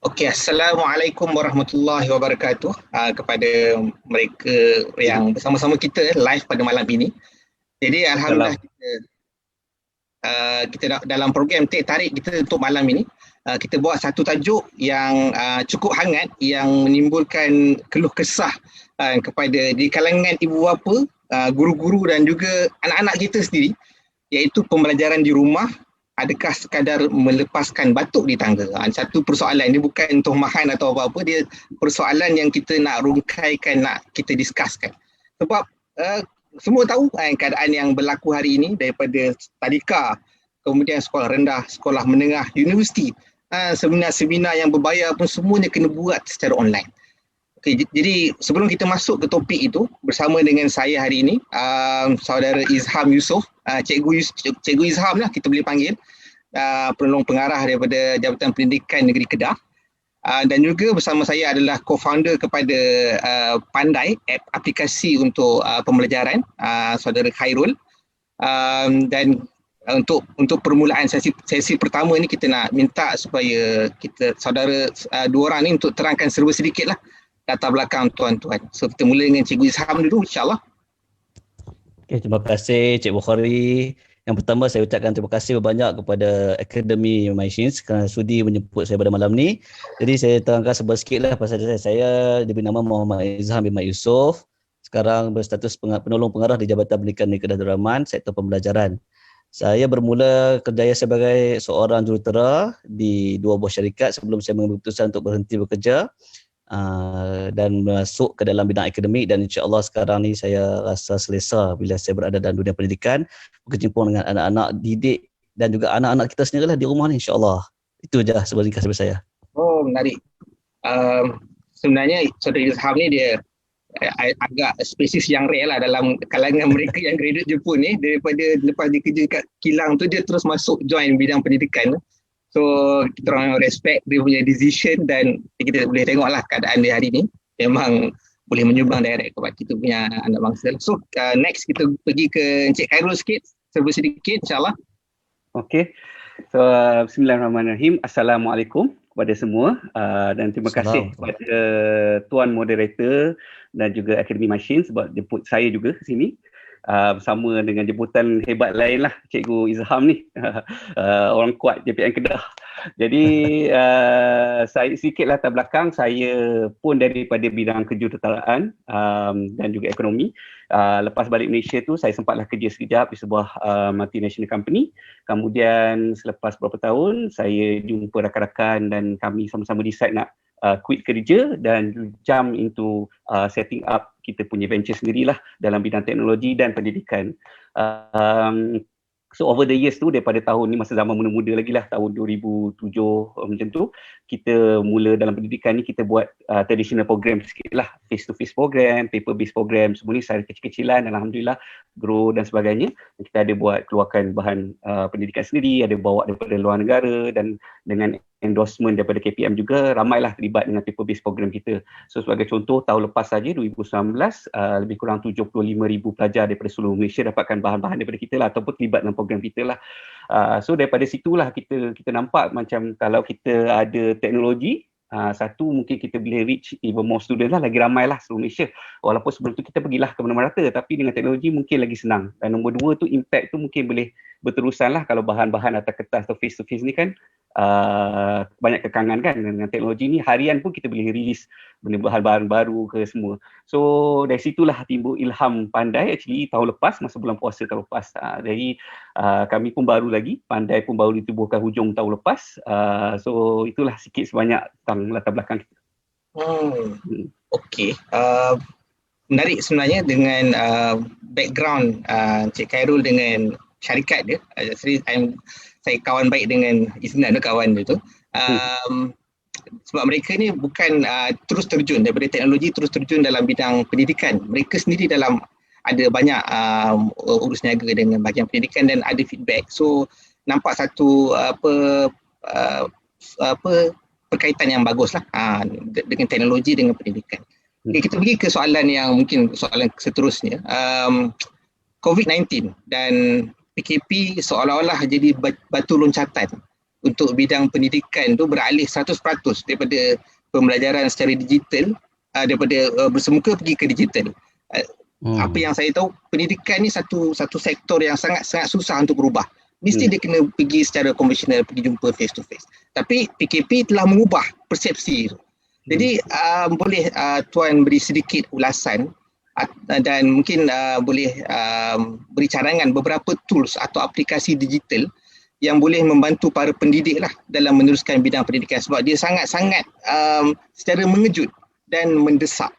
Okey, Assalamualaikum warahmatullahi wabarakatuh kepada mereka yang bersama-sama kita live pada malam ini. Jadi alhamdulillah Salam. kita dalam program Teh Tarik kita untuk malam ini kita buat satu tajuk yang cukup hangat yang menimbulkan keluh kesah kepada di kalangan ibu bapa, guru-guru dan juga anak-anak kita sendiri, iaitu pembelajaran di rumah. Adakah sekadar melepaskan batuk di tangga? Satu persoalan, ini bukan tomahan atau apa-apa, dia persoalan yang kita nak rungkaikan, nak kita discusskan. Sebab semua tahu keadaan yang berlaku hari ini daripada tadika, kemudian sekolah rendah, sekolah menengah, universiti. Seminar-seminar yang berbayar pun semuanya kena buat secara online. Okay, jadi sebelum kita masuk ke topik itu, bersama dengan saya hari ini, saudara Izham Yusof, Cikgu Izham lah kita boleh panggil, penolong pengarah daripada Jabatan Pendidikan Negeri Kedah. Dan juga bersama saya adalah co-founder kepada Pandai, aplikasi untuk pembelajaran, saudara Khairul. Dan untuk permulaan sesi pertama ni kita nak minta supaya kita saudara dua orang ni untuk terangkan serba sedikit lah latar belakang tuan-tuan. So kita mula dengan Cikgu Izham dulu, insyaAllah. Okay, terima kasih Cik Bukhari. Yang pertama saya ucapkan terima kasih banyak kepada Akademi Machines kerana sudi menjemput saya pada malam ni. Jadi saya terangkan sedikit lah pasal saya diberi nama Muhammad Izham bin Mat Yusof. Sekarang berstatus penolong pengarah di Jabatan Pendidikan Negeri Kedah Darul Rahman, sektor pembelajaran. Saya bermula kerjaya sebagai seorang jurutera di dua buah syarikat sebelum saya mengambil keputusan untuk berhenti bekerja. Dan masuk ke dalam bidang akademik, dan insya-Allah sekarang ni saya rasa selesa bila saya berada dalam dunia pendidikan, berkecimpung dengan anak-anak didik dan juga anak-anak kita sendirilah di rumah ni, insya-Allah. Itu je sebagai ringkas dari saya. Oh, menarik. Sebenarnya saudara Izham ni dia agak spesies yang rare lah dalam kalangan mereka yang graduate Jepun ni. Daripada lepas dia kerja kat kilang tu, dia terus masuk join bidang pendidikan. So kita orang respect dia punya decision, dan kita boleh tengoklah keadaan dia hari ni memang boleh menyumbang direct kepada kita punya anak bangsa. So next kita pergi ke Encik Khairul sikit, serba sedikit insyaAllah. Okey. So bismillahirrahmanirrahim. Assalamualaikum kepada semua dan terima kasih kepada tuan moderator dan juga Akademi Machines sebab jemput saya juga ke sini. Bersama dengan jemputan hebat lain lah, Cikgu Izham ni, orang kuat JPN Kedah. Jadi saya sikit latar belakang, saya pun daripada bidang kejuruteraan dan juga ekonomi. Lepas balik Malaysia tu saya sempatlah kerja sekejap di sebuah multinational company. Kemudian selepas beberapa tahun saya jumpa rakan-rakan dan kami sama-sama decide nak quit kerja dan jump into setting up kita punya venture sendirilah dalam bidang teknologi dan pendidikan. So over the years tu, daripada tahun ni, masa zaman muda-muda lagi lah, tahun 2007 macam tu, kita mula dalam pendidikan ni, kita buat traditional program sikit lah, face-to-face program, paper-based program, semua ni secara kecil-kecilan, Alhamdulillah grow dan sebagainya. Kita ada buat keluarkan bahan pendidikan sendiri, ada bawa daripada luar negara, dan dengan endorsement daripada KPM juga, ramailah terlibat dengan paper-based program kita. So sebagai contoh, tahun lepas saja 2019, lebih kurang 75,000 pelajar daripada seluruh Malaysia dapatkan bahan-bahan daripada kita lah, ataupun terlibat dalam program kita lah. So daripada situlah kita nampak macam kalau kita ada teknologi, satu mungkin kita boleh reach even more students lah, lagi ramai lah seluruh Malaysia. Walaupun sebelum tu kita pergilah ke mana-mana rata, tapi dengan teknologi mungkin lagi senang. Dan nombor dua tu, impact tu mungkin boleh berterusan lah. Kalau bahan-bahan atas kertas atau face-to-face ni kan banyak kekangan kan, dengan teknologi ni harian pun kita boleh release benda bahan-bahan baru ke semua. So dari situlah timbul ilham Pandai actually tahun lepas, masa bulan puasa tahun lepas. Jadi kami pun baru lagi, Pandai pun baru ditubuhkan hujung tahun lepas. So itulah sikit sebanyak tentang latar belakang kita. Okey. Menarik sebenarnya dengan background Cik Khairul dengan syarikat dia. Saya kawan baik dengan Isnan, kawan dia tu. Sebab mereka ni bukan terus terjun daripada teknologi, terus terjun dalam bidang pendidikan. Mereka sendiri ada banyak urus niaga dengan bahagian pendidikan dan ada feedback. So nampak satu perkaitan yang bagus lah dengan teknologi dengan pendidikan. Okay, kita pergi ke soalan yang mungkin soalan seterusnya. COVID-19 dan PKP seolah-olah jadi batu loncatan untuk bidang pendidikan tu beralih 100% daripada pembelajaran secara digital, daripada bersemuka pergi ke digital. Apa yang saya tahu, pendidikan ni satu sektor yang sangat susah untuk berubah. Mesti dia kena pergi secara konvensional, pergi jumpa face to face. Tapi PKP telah mengubah persepsi itu. Jadi boleh Tuan beri sedikit ulasan dan mungkin boleh beri cadangan beberapa tools atau aplikasi digital yang boleh membantu para pendidik lah dalam meneruskan bidang pendidikan, sebab dia sangat-sangat secara mengejut dan mendesak.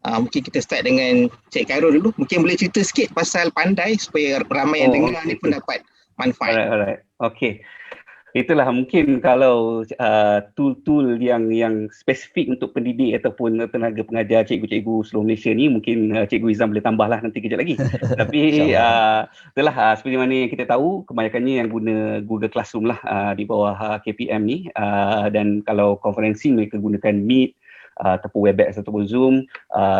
Mungkin kita start dengan Cik Khairul dulu. Mungkin boleh cerita sikit pasal Pandai supaya ramai yang dengar ni pun dapat manfaat. Alright. Okay. Itulah mungkin kalau tool-tool yang spesifik untuk pendidik ataupun tenaga pengajar, cikgu-cikgu seluruh Malaysia ni, mungkin Cikgu Izam boleh tambahlah nanti kejap lagi. Tapi itulah seperti mana yang kita tahu, kebanyakannya yang guna Google Classroom lah di bawah KPM ni, dan kalau konferensi mereka gunakan Meet ataupun Webex ataupun Zoom.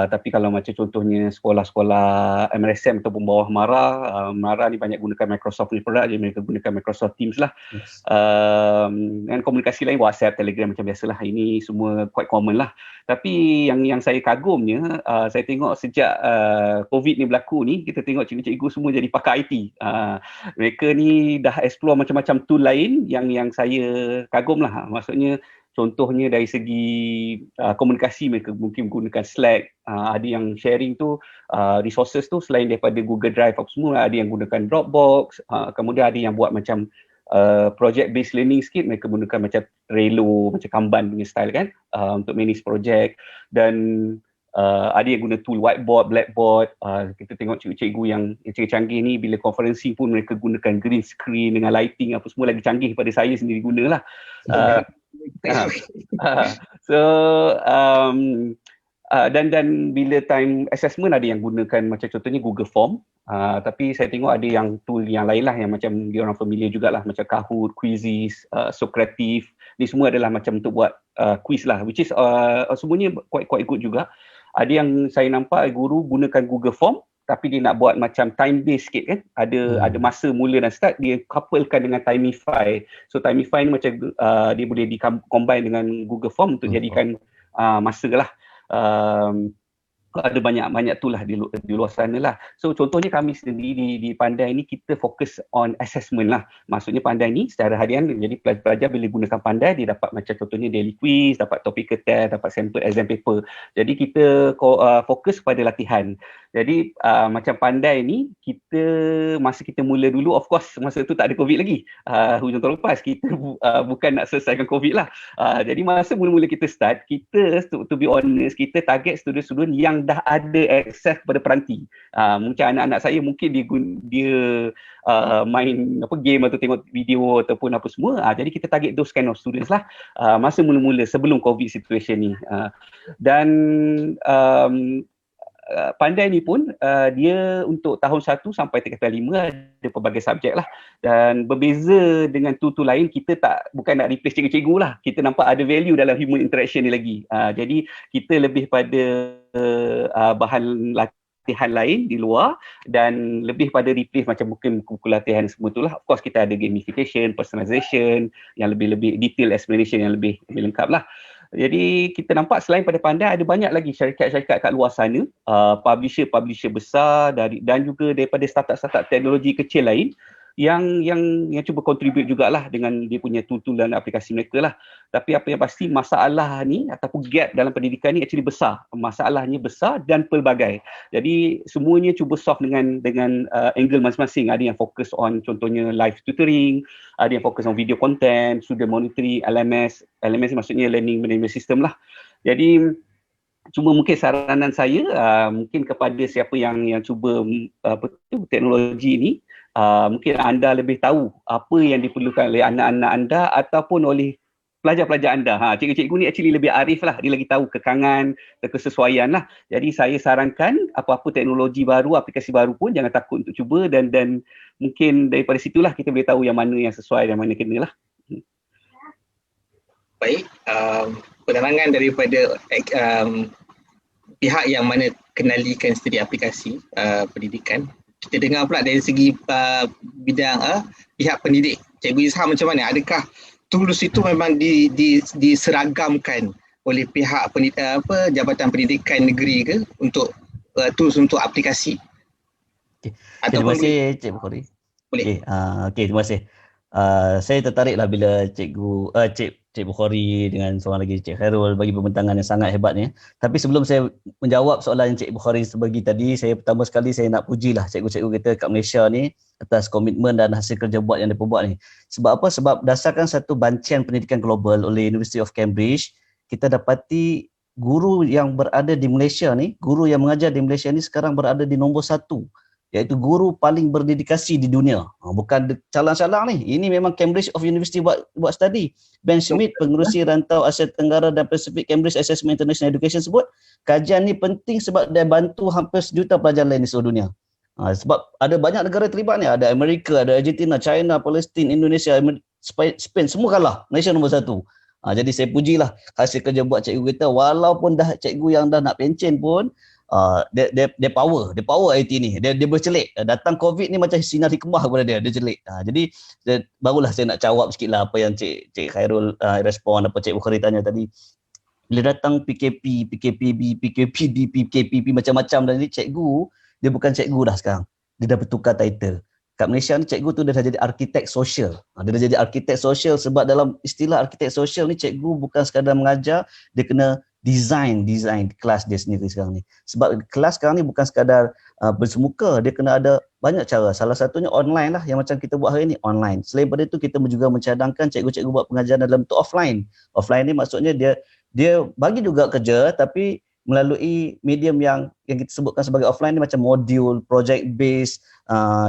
Tapi kalau macam contohnya sekolah-sekolah MRSM ataupun bawah MARA ni banyak gunakan Microsoft ni produk, jadi mereka gunakan Microsoft Teams lah. Dan komunikasi lain WhatsApp, Telegram macam biasalah. Ini semua quite common lah. Tapi yang saya kagumnya, saya tengok sejak COVID ni berlaku ni, kita tengok cikgu-cikgu semua jadi pakar IT. Mereka ni dah explore macam-macam tool lain yang saya kagum lah. Maksudnya contohnya dari segi komunikasi, mereka mungkin gunakan Slack, ada yang sharing tu resources tu selain daripada Google Drive apa semua, ada yang gunakan Dropbox, kemudian ada yang buat macam project based learning sikit, mereka gunakan macam Trello, macam Kanban punya style kan, untuk manage project. Dan ada yang guna tool whiteboard, blackboard. Kita tengok cikgu-cikgu yang canggih-canggih ni bila konferensi pun mereka gunakan green screen dengan lighting apa semua, lagi canggih daripada saya sendiri gunalah. So dan bila time assessment ada yang gunakan macam contohnya Google Form, tapi saya tengok ada yang tool yang lain lah yang macam dia orang familiar jugalah, macam Kahoot, Quizzes, Socrative. Ni semua adalah macam untuk buat quiz lah, which is semuanya quite good juga. Ada yang saya nampak guru gunakan Google Form tapi dia nak buat macam time based sikit kan, ada masa mula dan start, dia couplekan dengan Timify. So Timify ni macam dia boleh combine dengan Google Form untuk jadikan masa lah. Ada banyak tool lah di luar sana lah. So contohnya kami sendiri di Pandai ni, kita fokus on assessment lah. Maksudnya Pandai ni secara harian, jadi pelajar bila gunakan Pandai, dia dapat macam contohnya daily quiz, dapat topical test, dapat sample exam paper. Jadi kita fokus pada latihan. Jadi macam Pandai ni, kita masa kita mula dulu, of course masa tu tak ada COVID lagi. Hujung tahun lepas, kita bukan nak selesaikan COVID lah. Jadi masa mula-mula kita start, kita to be honest, kita target student-student yang dah ada akses kepada peranti. Macam anak-anak saya mungkin dia main game atau tengok video ataupun apa semua. Jadi kita target those kind of students lah masa mula-mula sebelum COVID situation ni. Dan Pandai ni pun dia untuk tahun 1 sampai tingkatan 5 ada pelbagai subjek lah. Dan berbeza dengan tool lain, kita bukan nak replace cikgu-cikgu lah. Kita nampak ada value dalam human interaction ni lagi. Jadi kita lebih pada bahan latihan lain di luar dan lebih pada replace macam mungkin buku latihan semua tu lah. Of course kita ada gamification, personalization, yang lebih detail explanation yang lebih lengkap lah. Jadi kita nampak selain pada Pandai, ada banyak lagi syarikat-syarikat kat luar sana, publisher besar dan juga daripada startup-startup teknologi kecil lain yang cuba contribute jugalah dengan dia punya tool-tool dan aplikasi mereka lah. Tapi apa yang pasti, masalah ni ataupun gap dalam pendidikan ni actually besar. Masalahnya besar dan pelbagai. Jadi semuanya cuba solve dengan angle masing-masing. Ada yang fokus on contohnya live tutoring, ada yang fokus on video content, student monitoring, LMS maksudnya learning management system lah. Jadi cuma mungkin saranan saya mungkin kepada siapa yang cuba teknologi ni, mungkin anda lebih tahu apa yang diperlukan oleh anak-anak anda ataupun oleh pelajar-pelajar anda. Cikgu-cikgu ni actually lebih arif lah, dia lagi tahu kekangan, kesesuaian lah. Jadi saya sarankan apa-apa teknologi baru, aplikasi baru pun jangan takut untuk cuba dan mungkin daripada situlah kita boleh tahu yang mana yang sesuai dan mana kena lah. Baik, penerangan daripada pihak yang mana kenalikan studi aplikasi pendidikan kita dengar pula dari segi bidang pihak pendidik. Cikgu Izham macam mana? Adakah tools itu memang diseragamkan oleh pihak Jabatan Pendidikan Negeri ke untuk tools untuk aplikasi? Okay. Terima kasih Cik Bukhari. Boleh. Terima kasih. Saya tertariklah bila Cik Bukhari dengan seorang lagi Cik Khairul bagi pembentangan yang sangat hebat ni. Tapi sebelum saya menjawab soalan Cik Bukhari sebagi tadi, saya pertama sekali saya nak pujilah cikgu-cikgu kita kat Malaysia ni atas komitmen dan hasil kerja buat yang mereka buat ni. Sebab apa? Sebab berdasarkan satu bancian pendidikan global oleh University of Cambridge, kita dapati guru yang berada di Malaysia ni, guru yang mengajar di Malaysia ni sekarang berada di nombor 1, iaitu guru paling berdedikasi di dunia. Bukan calang-calang ni. Ini memang Cambridge of University buat study. Ben Smith, pengerusi rantau Asia Tenggara dan Pasifik Cambridge Assessment International Education sebut, kajian ni penting sebab dia bantu hampir 1 juta pelajar lain di seluruh dunia. Sebab ada banyak negara terlibat ni. Ada Amerika, ada Argentina, China, Palestin, Indonesia, Spain, semua kalah. Malaysia nombor 1. Jadi saya pujilah hasil kerja buat cikgu kita, walaupun dah cikgu yang dah nak pencen pun, dia power IT ni. Dia bercelik. Datang COVID ni macam sinar hikmah kepada dia celik. Jadi barulah saya nak jawab sikitlah apa yang Cik Khairul respon, apa Cik Bukhari tanya tadi. Bila datang PKP, PKPB, PKPD, PKPP macam-macam tadi, cikgu dia bukan cikgu dah sekarang. Dia dah bertukar title. Kat Malaysia ni cikgu tu dia dah jadi arkitek sosial. Dia dah jadi arkitek sosial sebab dalam istilah arkitek sosial ni cikgu bukan sekadar mengajar, dia kena design kelas dia sendiri sekarang ni. Sebab kelas sekarang ni bukan sekadar bersemuka, dia kena ada banyak cara. Salah satunya online lah, yang macam kita buat hari ni, online. Selain daripada itu, kita juga mencadangkan cikgu-cikgu buat pengajaran dalam bentuk offline. Offline ni maksudnya dia bagi juga kerja, tapi melalui medium yang kita sebutkan sebagai offline ni macam modul, project based,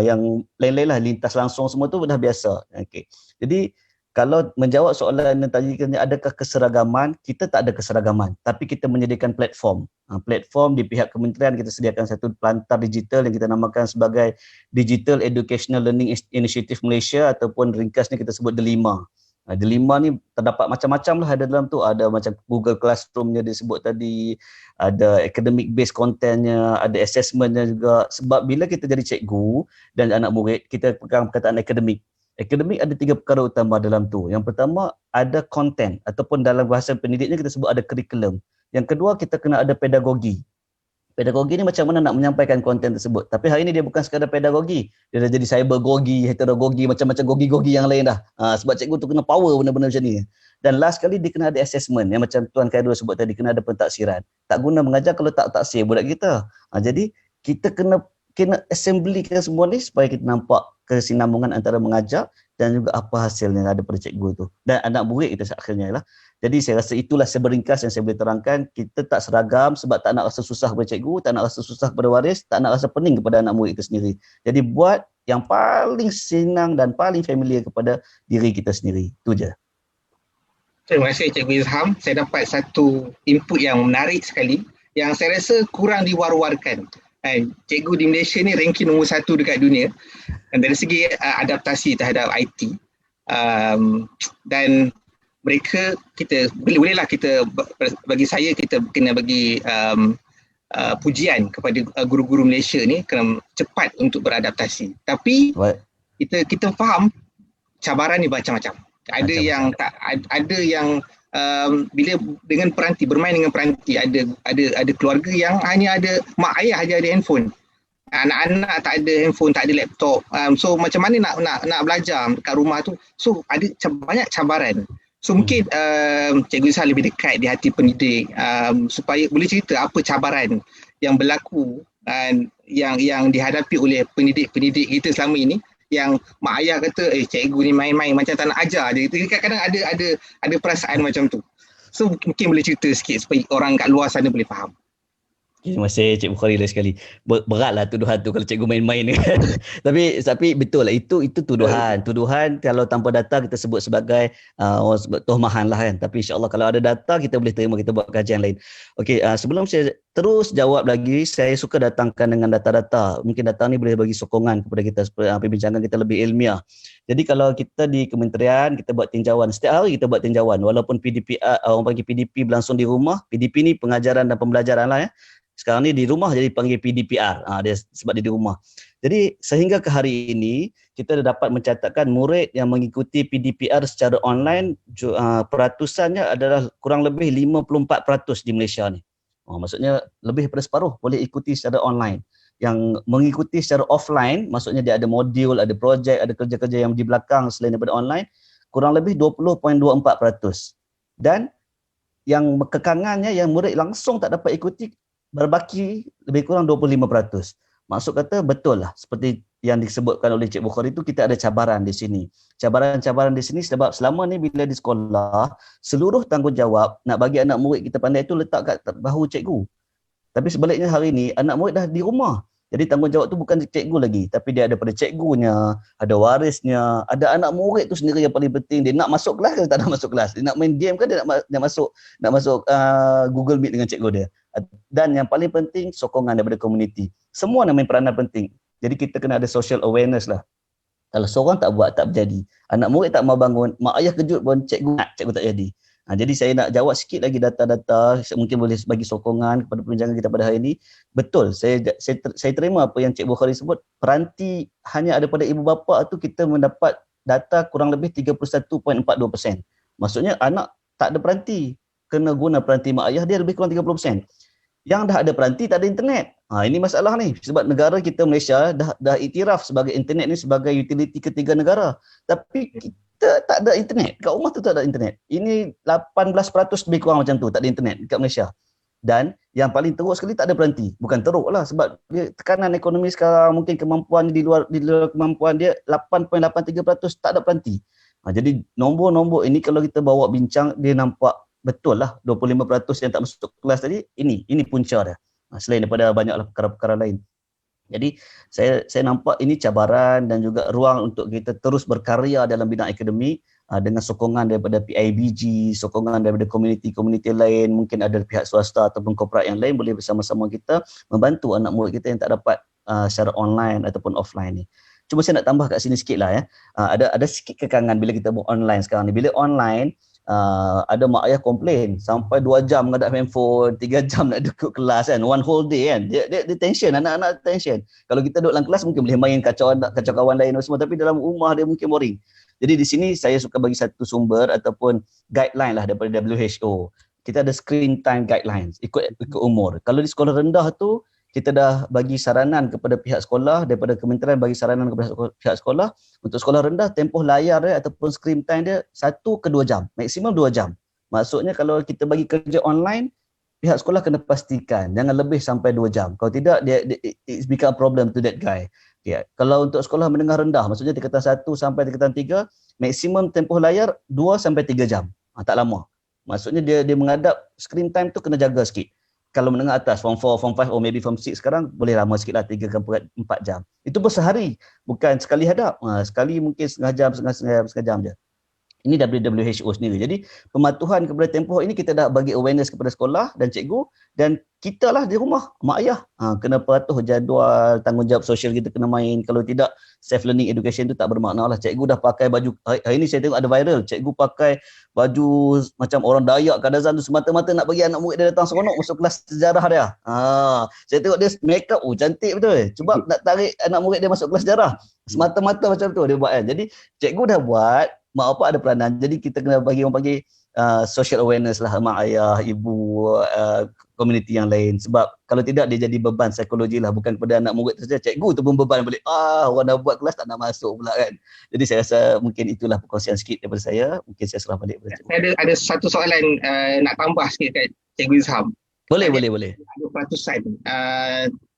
yang lain-lain lah, lintas langsung semua tu dah biasa. Okay. Jadi kalau menjawab soalan yang tadi, adakah keseragaman? Kita tak ada keseragaman, tapi kita menyediakan platform. Platform di pihak kementerian, kita sediakan satu pelantar digital yang kita namakan sebagai Digital Educational Learning Initiative Malaysia, ataupun ringkasnya kita sebut DELIMA. DELIMA ni terdapat macam-macam lah ada dalam tu. Ada macam Google Classroom-nya disebut tadi, ada academic based content-nya, ada assessment-nya juga. Sebab bila kita jadi cikgu dan anak murid, kita pegang perkataan akademik. Akademik ada 3 perkara utama dalam tu. Yang pertama ada content, ataupun dalam bahasa pendidiknya kita sebut ada curriculum. Yang kedua kita kena ada pedagogi. Pedagogi ni macam mana nak menyampaikan konten tersebut. Tapi hari ni dia bukan sekadar pedagogi. Dia dah jadi cybergogi, heterogogi, macam-macam gogi-gogi yang lain dah. Sebab cikgu tu kena power benda-benda macam ni. Dan last kali dia kena ada assessment. Yang macam Tuan Khairul sebut tadi, kena ada pentaksiran. Tak guna mengajar kalau tak taksir budak kita. Jadi kita kena assemblykan semua ni supaya kita nampak kesinambungan antara mengajar dan juga apa hasil yang ada pada cikgu tu. Dan anak murid kita akhirnya lah. Jadi saya rasa itulah seberingkas yang saya boleh terangkan. Kita tak seragam sebab tak nak rasa susah kepada cikgu, tak nak rasa susah kepada waris, tak nak rasa pening kepada anak murid kita sendiri. Jadi buat yang paling senang dan paling familiar kepada diri kita sendiri. Itu je. Terima kasih Cikgu Izham. Saya dapat satu input yang menarik sekali yang saya rasa kurang diwar-warkan. Cikgu di Malaysia ni ranking nombor 1 dekat dunia dari segi adaptasi terhadap IT, dan mereka, kita bolehlah kita, bagi saya kita kena bagi pujian kepada guru-guru Malaysia ni kerana cepat untuk beradaptasi. Tapi kita faham cabaran ni macam-macam. Ada yang bila dengan peranti, bermain dengan peranti, ada keluarga yang hanya ada mak ayah aja ada handphone, anak-anak tak ada handphone, tak ada laptop, so macam mana nak belajar kat rumah tu. So ada banyak cabaran. So mungkin Cikgu Izham lebih dekat di hati pendidik, supaya boleh cerita apa cabaran yang berlaku yang dihadapi oleh pendidik-pendidik kita selama ini, yang mak ayah kata cikgu ni main-main macam tak nak ajar je. Kadang-kadang ada perasaan macam tu. So mungkin boleh cerita sikit supaya orang kat luar sana boleh faham. Terima kasih Cik Bukhari lagi sekali. Beratlah tuduhan tu kalau cikgu main-main kan. tapi betul lah, itu tuduhan. Tuduhan kalau tanpa data kita sebut sebagai orang sebut tohmahan lah kan. Tapi insya-Allah kalau ada data kita boleh terima, kita buat kajian lain. Okey, sebelum saya terus jawab lagi, saya suka datangkan dengan data-data. Mungkin data ni boleh bagi sokongan kepada kita supaya perbincangan kita lebih ilmiah. Jadi kalau kita di kementerian, kita buat tinjauan. Setiap hari kita buat tinjauan. Walaupun PDP, orang panggil PDP berlangsung di rumah. PDP ni pengajaran dan pembelajaran lah ya. Sekarang ni di rumah jadi panggil PDPR. Dia sebab dia di rumah. Jadi sehingga ke hari ini kita dah dapat mencatatkan murid yang mengikuti PDPR secara online peratusannya adalah kurang lebih 54% di Malaysia ni. Maksudnya lebih daripada separuh boleh ikuti secara online. Yang mengikuti secara offline, maksudnya dia ada modul, ada projek, ada kerja-kerja yang di belakang selain daripada online, kurang lebih 20.24%. Dan yang kekangannya yang murid langsung tak dapat ikuti berbaki lebih kurang 25%. Maksud kata betul lah seperti yang disebutkan oleh Cik Bukhari itu, kita ada cabaran di sini. Cabaran-cabaran di sini sebab selama ni bila di sekolah, seluruh tanggungjawab nak bagi anak murid kita pandai itu letak kat bahu cikgu. Tapi sebaliknya hari ni anak murid dah di rumah. Jadi tanggungjawab tu bukan cikgu lagi, tapi dia ada pada cikgunya, ada warisnya, ada anak murid tu sendiri yang paling penting. Dia nak masuk kelas ke tak nak masuk kelas? Dia nak main game ke dia nak masuk Google Meet dengan cikgu dia? Dan yang paling penting sokongan daripada komuniti. Semua nak main peranan penting. Jadi kita kena ada social awareness lah. Kalau seorang tak buat, tak berjadi. Anak murid tak mau bangun, mak ayah kejut pun cikgu tak jadi. Jadi saya nak jawab sikit lagi data-data, mungkin boleh bagi sokongan kepada perbincangan kita pada hari ini. Betul, saya terima apa yang Cik Bukhari sebut, peranti hanya ada pada ibu bapa tu kita mendapat data kurang lebih 31.42%. Maksudnya anak tak ada peranti, kena guna peranti mak ayah dia lebih kurang 30%. Yang dah ada peranti tak ada internet. Ini masalah ni sebab negara kita Malaysia dah iktiraf sebagai internet ni sebagai utility ketiga negara. Tapi kita tak ada internet. Kat rumah tu tak ada internet. Ini 18% lebih kurang macam tu, tak ada internet dekat Malaysia. Dan yang paling teruk sekali tak ada peranti. Bukan teruk lah sebab dia, tekanan ekonomi sekarang, mungkin kemampuan di luar kemampuan dia, 8.83% tak ada peranti. Jadi nombor-nombor ini kalau kita bawa bincang, dia nampak betul lah 25% yang tak masuk kelas tadi, ini punca dia. Selain daripada banyaklah perkara-perkara lain. Jadi saya nampak ini cabaran dan juga ruang untuk kita terus berkarya dalam bidang akademik dengan sokongan daripada PIBG, sokongan daripada komuniti-komuniti lain, mungkin ada pihak swasta ataupun korporat yang lain boleh bersama-sama kita membantu anak murid kita yang tak dapat secara online ataupun offline ni. Cuma saya nak tambah kat sini sikit lah ya. Ada sikit kekangan bila kita buat online sekarang ni. Bila online, ada mak ayah komplain sampai 2 jam menghadap handphone, 3 jam nak duduk kelas kan, one whole day kan. Dia tension, anak-anak tension. Kalau kita duduk dalam kelas mungkin boleh main kacau kawan lain semua, tapi dalam rumah dia mungkin boring. Jadi di sini saya suka bagi satu sumber ataupun guideline lah daripada WHO. Kita ada screen time guidelines ikut umur. Kalau di sekolah rendah tu kita dah bagi saranan kepada pihak sekolah, daripada kementerian bagi saranan kepada pihak sekolah, untuk sekolah rendah tempoh layar dia ataupun screen time dia 1 ke 2 jam, maksimum 2 jam. Maksudnya kalau kita bagi kerja online, pihak sekolah kena pastikan jangan lebih sampai 2 jam. Kalau tidak, it's become a problem to that guy. Okay. Kalau untuk sekolah menengah rendah, maksudnya tingkatan 1 sampai tingkatan 3, maksimum tempoh layar 2 sampai 3 jam. Tak lama. Maksudnya dia menghadap screen time tu kena jaga sikit. Kalau menengah atas, form 4, form 5, or maybe form 6 sekarang, boleh lama sikit lah, 3 ke 4 jam. Itu pun sehari, bukan sekali hadap. Sekali mungkin setengah jam je. Ini WHO sendiri. Jadi pematuhan kepada tempoh ini kita dah bagi awareness kepada sekolah dan cikgu, dan kita lah di rumah, mak ayah kena patuh jadual, tanggungjawab sosial kita kena main. Kalau tidak, self learning education tu tak bermakna lah. Cikgu dah pakai baju, hari ni saya tengok ada viral, cikgu pakai baju macam orang Dayak Kadazan tu semata-mata nak bagi anak murid dia datang seronok masuk kelas sejarah dia. Saya tengok dia make up, cantik betul. Cuba nak tarik anak murid dia masuk kelas sejarah, semata-mata macam tu dia buat kan. Jadi cikgu dah buat, mak bapak ada peranan. Jadi kita kena bagi orang panggil social awareness lah, mak ayah, ibu, komuniti yang lain. Sebab kalau tidak dia jadi beban psikologi lah, bukan kepada anak murid saja, cikgu tu pun beban balik. Orang dah buat kelas tak nak masuk pula kan. Jadi saya rasa mungkin itulah perkongsian sikit daripada saya. Mungkin saya serah balik kepada cikgu. Ada satu soalan nak tambah sikit kat Cikgu Izham. Boleh. Ada peratusan,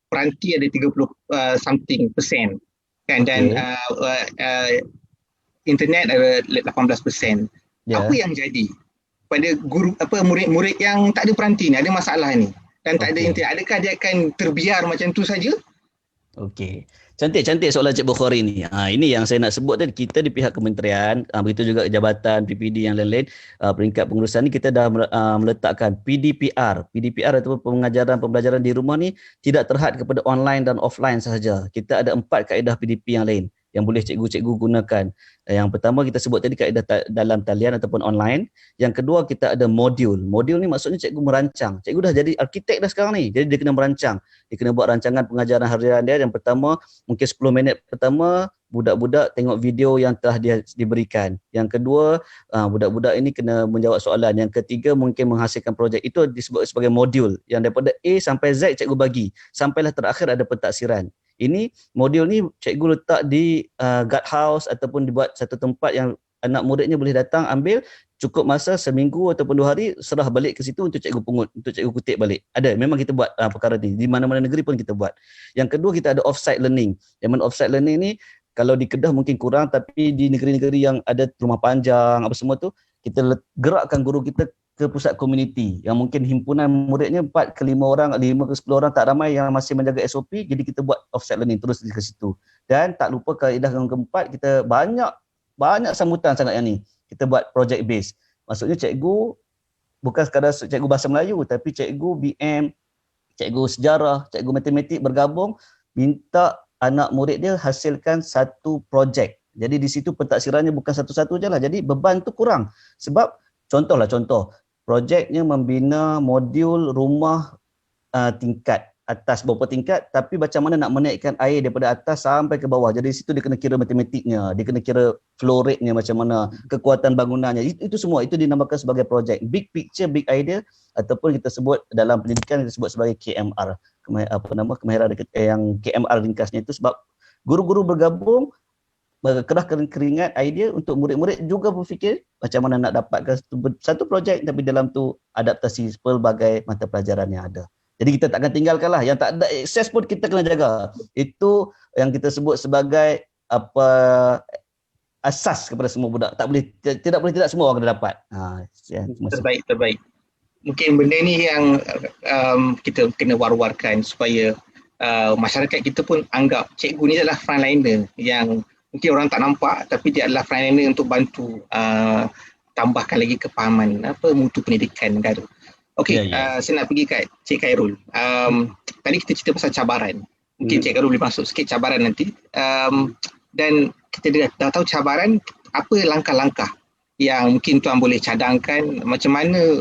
peranti ada 30 something persen kan, dan internet ada 18%. Apa yang jadi pada guru murid-murid yang tak ada peranti ni, ada masalah ni dan tak ada internet, adakah dia akan terbiar macam tu saja? Okey. Cantik soalan Cik Bukhari ni. Ini yang saya nak sebut tadi, kita di pihak kementerian, begitu juga jabatan PPD yang lain-lain, peringkat pengurusan ni kita dah meletakkan PDPR ataupun pembelajaran di rumah ni tidak terhad kepada online dan offline sahaja. Kita ada 4 kaedah PDP yang lain. yang boleh cikgu-cikgu gunakan. Yang pertama kita sebut tadi kaedah dalam talian ataupun online. Yang kedua kita ada modul. Modul ni maksudnya cikgu merancang. Cikgu dah jadi arkitek dah sekarang ni. Jadi dia kena merancang. Dia kena buat rancangan pengajaran harian dia. Yang pertama mungkin 10 minit pertama budak-budak tengok video yang telah dia diberikan. Yang kedua, budak-budak ini kena menjawab soalan. Yang ketiga mungkin menghasilkan projek. Itu disebut sebagai modul. Yang daripada A sampai Z cikgu bagi. Sampailah terakhir ada pentaksiran. Ini modul ni cikgu letak di guard house ataupun dibuat satu tempat yang anak muridnya boleh datang ambil, cukup masa seminggu ataupun 2 hari serah balik ke situ untuk cikgu pungut, untuk cikgu kutip balik. Ada, memang kita buat perkara ni. Di mana-mana negeri pun kita buat. Yang kedua kita ada offsite learning. Yang mana offsite learning ni kalau di Kedah mungkin kurang, tapi di negeri-negeri yang ada rumah panjang apa semua tu, kita gerakkan guru kita ke pusat komuniti yang mungkin himpunan muridnya 4 ke 5 orang, 5 ke 10 orang, tak ramai yang masih menjaga SOP, jadi kita buat offsite learning terus ke situ. Dan tak lupa kaedah yang keempat, kita banyak sambutan sangat yang ni. Kita buat project base. Maksudnya cikgu bukan sekadar cikgu bahasa Melayu, tapi cikgu BM, cikgu sejarah, cikgu matematik bergabung, minta anak murid dia hasilkan satu projek. Jadi di situ pentaksirannya bukan satu-satu je lah. Jadi beban tu kurang. Sebab contoh, projeknya membina modul rumah tingkat atas beberapa tingkat, tapi macam mana nak menaikkan air daripada atas sampai ke bawah. Jadi di situ dia kena kira matematiknya, dia kena kira flow rate-nya macam mana, kekuatan bangunannya. Itu semua, itu dinamakan sebagai projek. Big picture, big idea, ataupun kita sebut dalam pendidikan kita sebut sebagai KMR. Kemahiran yang KMR ringkasnya itu, sebab guru-guru bergabung kerahkan keringat idea untuk murid-murid juga berfikir macam mana nak dapatkan satu projek, tapi dalam tu adaptasi pelbagai mata pelajaran yang ada. Jadi kita takkan tinggalkan lah. Yang tak ada akses pun kita kena jaga. Itu yang kita sebut sebagai asas kepada semua budak. Tidak boleh semua orang kena dapat. Terbaik. Mungkin benda ni yang kita kena war-warkan supaya masyarakat kita pun anggap cikgu ni adalah frontliner yang mungkin orang tak nampak, tapi dia adalah frontliner untuk bantu tambahkan lagi kepahaman mutu pendidikan negara. Okey, saya nak pergi kat Cik Khairul. Tadi kita cerita pasal cabaran. Mungkin Cik Khairul boleh masuk sikit cabaran nanti. Dan kita dah tahu cabaran, apa langkah-langkah yang mungkin tuan boleh cadangkan macam mana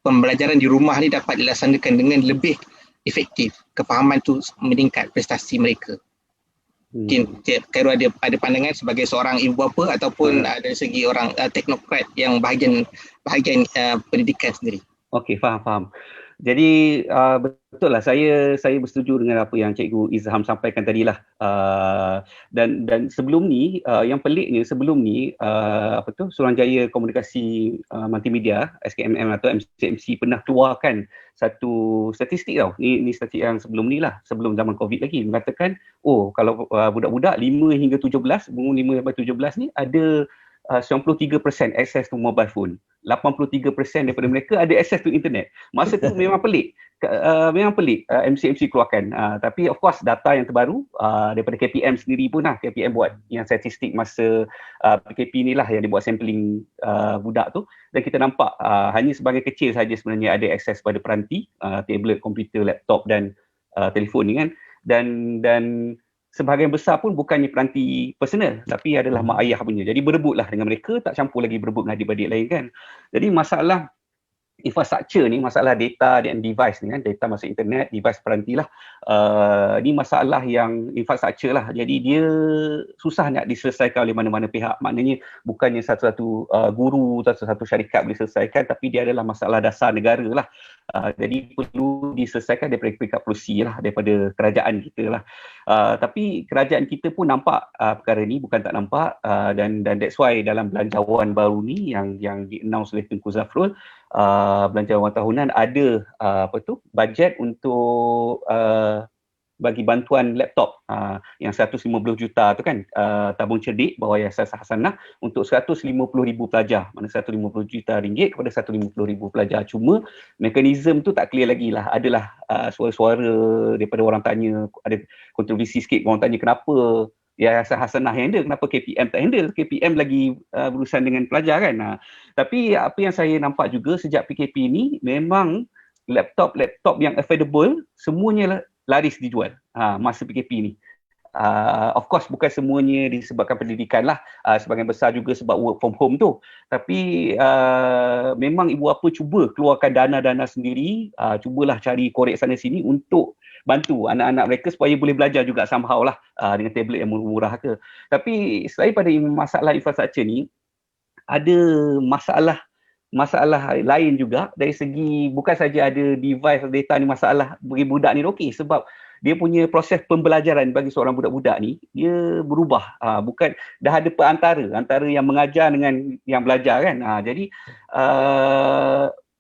pembelajaran di rumah ni dapat dilaksanakan dengan lebih efektif, kepahaman tu meningkat prestasi mereka. Mungkin Cik Khairul ada pandangan sebagai seorang ibu bapa ataupun dari segi orang teknokrat yang bahagian pendidikan sendiri. Okey, faham. Jadi betul lah, saya bersetuju dengan apa yang Cikgu Izham sampaikan tadilah. Dan sebelum ni, yang peliknya sebelum ni, Suruhanjaya Komunikasi Multimedia SKMM atau MCMC pernah keluarkan satu statistik tau. Ni statistik yang sebelum ni lah, sebelum zaman COVID lagi, mengatakan kalau budak-budak 5 hingga 17, umur 5 sampai 17 ni ada 93% akses to mobile phone. 83% daripada mereka ada akses to internet. Masa tu memang pelik. MCMC keluarkan. Tapi of course data yang terbaru daripada KPM sendiri pun lah. KPM buat yang statistik masa PKP ni lah yang dibuat sampling budak tu. Dan kita nampak hanya sebagai kecil saja sebenarnya ada akses pada peranti, tablet, komputer, laptop dan telefon ni kan. Dan sebahagian besar pun bukannya peranti personal, tapi adalah mak ayah punya. Jadi berebutlah dengan mereka, tak campur lagi berebut dengan adik-adik lain kan. Jadi masalah infrastruktur ni, masalah data dan device ni kan, data masuk internet, device peranti lah. Ni masalah yang infrastruktur lah. Jadi dia susah nak diselesaikan oleh mana-mana pihak. Maknanya bukannya satu-satu guru, satu-satu syarikat boleh selesaikan, tapi dia adalah masalah dasar negara lah. Jadi perlu diselesaikan daripada peringkat polisi lah, daripada kerajaan kita lah. Tapi kerajaan kita pun nampak perkara ni, bukan tak nampak, dan that's why dalam belanjawan baru ni yang di-announce oleh Tengku Zafrul, belanjawan tahunan ada bajet untuk bagi bantuan laptop yang 150 juta tu kan, tabung cerdik bawah Yayasan Hasanah untuk 150,000 pelajar. Mana 150 juta ringgit kepada 150,000 pelajar. Cuma mekanisme tu tak clear lagi lah. Adalah suara-suara daripada orang tanya, ada kontroversi sikit, orang tanya kenapa Yayasan Hasanah yang handle, kenapa KPM tak handle? KPM lagi berurusan dengan pelajar kan. Tapi apa yang saya nampak juga sejak PKP ni, memang laptop yang affordable semuanya laris dijual masa PKP ni. Of course bukan semuanya disebabkan pendidikan lah, sebahagian besar juga sebab work from home tu. Tapi memang ibu bapa cuba keluarkan dana-dana sendiri, cubalah cari korek sana sini untuk bantu anak-anak mereka supaya boleh belajar juga somehow lah, dengan tablet yang murah ke. Tapi selain pada masalah infrastruktur ni, ada masalah lain juga dari segi bukan saja ada device data ni masalah bagi budak ni okey, sebab dia punya proses pembelajaran bagi seorang budak-budak ni dia berubah, bukan dah ada antara yang mengajar dengan yang belajar kan. Jadi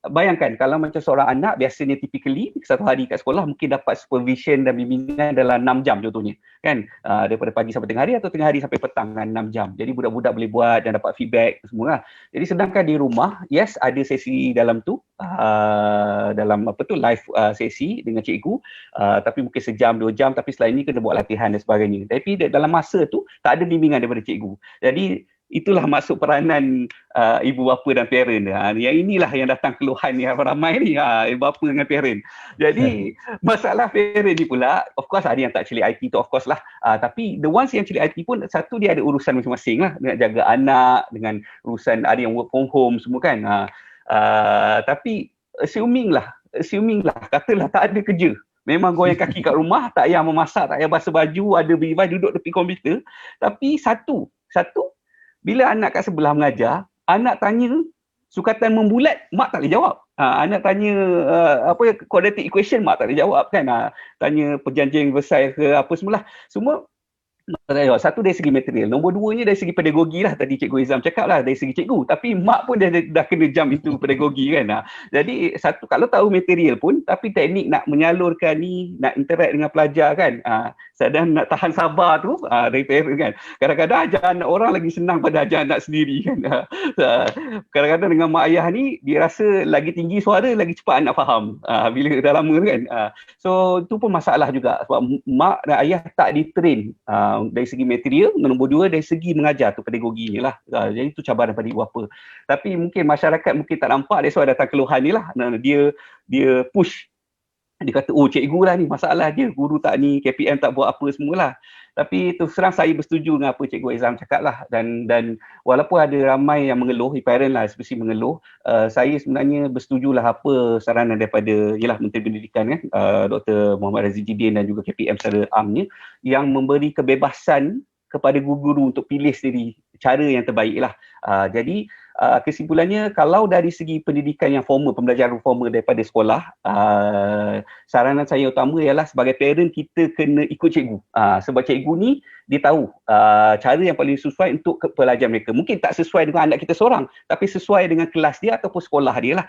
bayangkan kalau macam seorang anak biasanya typically satu hari kat sekolah mungkin dapat supervision dan bimbingan dalam 6 jam contohnya kan, daripada pagi sampai tengah hari atau tengah hari sampai petang kan, 6 jam. Jadi budak-budak boleh buat dan dapat feedback semua lah. Jadi sedangkan di rumah, yes ada sesi dalam tu, dalam live sesi dengan cikgu, tapi mungkin sejam 2 jam, tapi selain ni kena buat latihan dan sebagainya. Tapi dalam masa tu tak ada bimbingan daripada cikgu. Jadi itulah maksud peranan ibu bapa dan parent. Yang inilah yang datang keluhan yang ramai ni, ibu bapa dengan parent. Jadi masalah parent ni pula, of course ada yang tak celik IT tu of course lah, tapi the ones yang celik IT pun satu dia ada urusan masing-masing lah, dengan jaga anak, dengan urusan ada yang work from home semua kan. Tapi assuming lah katalah tak ada kerja, memang goyang kaki kat rumah, tak payah memasak, tak payah basuh baju, ada device duduk tepi komputer. Tapi satu bila anak kat sebelah mengajar, anak tanya sukatan membulat, mak tak boleh jawab. Anak tanya quadratic equation, mak tak boleh jawab kan. Tanya perjanjian universal ke apa semualah. Semua satu dari segi material, nombor duanya dari segi pedagogi lah, tadi Cikgu Izam cakap lah dari segi cikgu, tapi mak pun dah kena jam itu pedagogi kan. Jadi satu kalau tahu material pun, tapi teknik nak menyalurkan ni, nak interact dengan pelajar kan, sedang nak tahan sabar tu dari parent kan. Kadang-kadang ajar anak orang lagi senang pada ajar anak sendiri kan. Kadang-kadang dengan mak ayah ni dia rasa lagi tinggi suara lagi cepat anak faham bila dah lama kan. So itu pun masalah juga sebab mak dan ayah tak di-train dari segi material, nombor dua dari segi mengajar tu pedagoginya lah. Jadi itu cabaran pada ibu bapa. Tapi mungkin masyarakat mungkin tak nampak, that's why datang keluhan ni lah. Dia push, dia kata cikgu lah ni masalah dia, guru tak ni, KPM tak buat apa semualah. Tapi terus terang saya bersetuju dengan apa Cikgu Izam cakap lah, dan walaupun ada ramai yang mengeluh, parent lah especially mengeluh, saya sebenarnya bersetujulah apa saranan daripada Menteri Pendidikan kan, Dr. Muhammad Razif Jidin dan juga KPM secara amnya, yang memberi kebebasan kepada guru-guru untuk pilih sendiri cara yang terbaik lah. Jadi kesimpulannya, kalau dari segi pendidikan yang formal, pembelajaran formal daripada sekolah, saranan saya utama ialah sebagai parent kita kena ikut cikgu. Sebab cikgu ni dia tahu cara yang paling sesuai untuk pelajar mereka. Mungkin tak sesuai dengan anak kita seorang, tapi sesuai dengan kelas dia ataupun sekolah dia lah,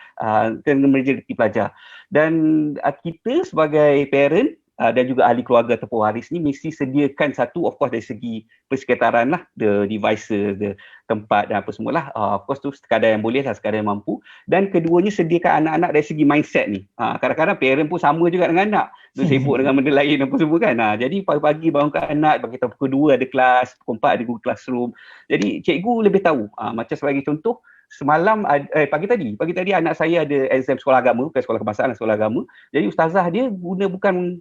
dengan menjadi pelajar. Dan kita sebagai parent dan juga ahli keluarga atau pewaris ni mesti sediakan satu, of course dari segi persekitaran lah, the devices, the tempat dan apa semualah, of course tu sekadar yang boleh lah, sekadar yang mampu. Dan keduanya sediakan anak-anak dari segi mindset ni. Kadang-kadang parent pun sama juga dengan anak, dia sibuk dengan benda lain apa semua kan. Jadi pagi-pagi bangunkan anak, bagi tahu pukul 2 ada kelas, pukul 4 ada Google Classroom. Jadi cikgu lebih tahu. Macam sebagai contoh, semalam pagi tadi anak saya ada exam sekolah agama, bukan sekolah kebangsaan, sekolah agama. Jadi ustazah dia guna bukan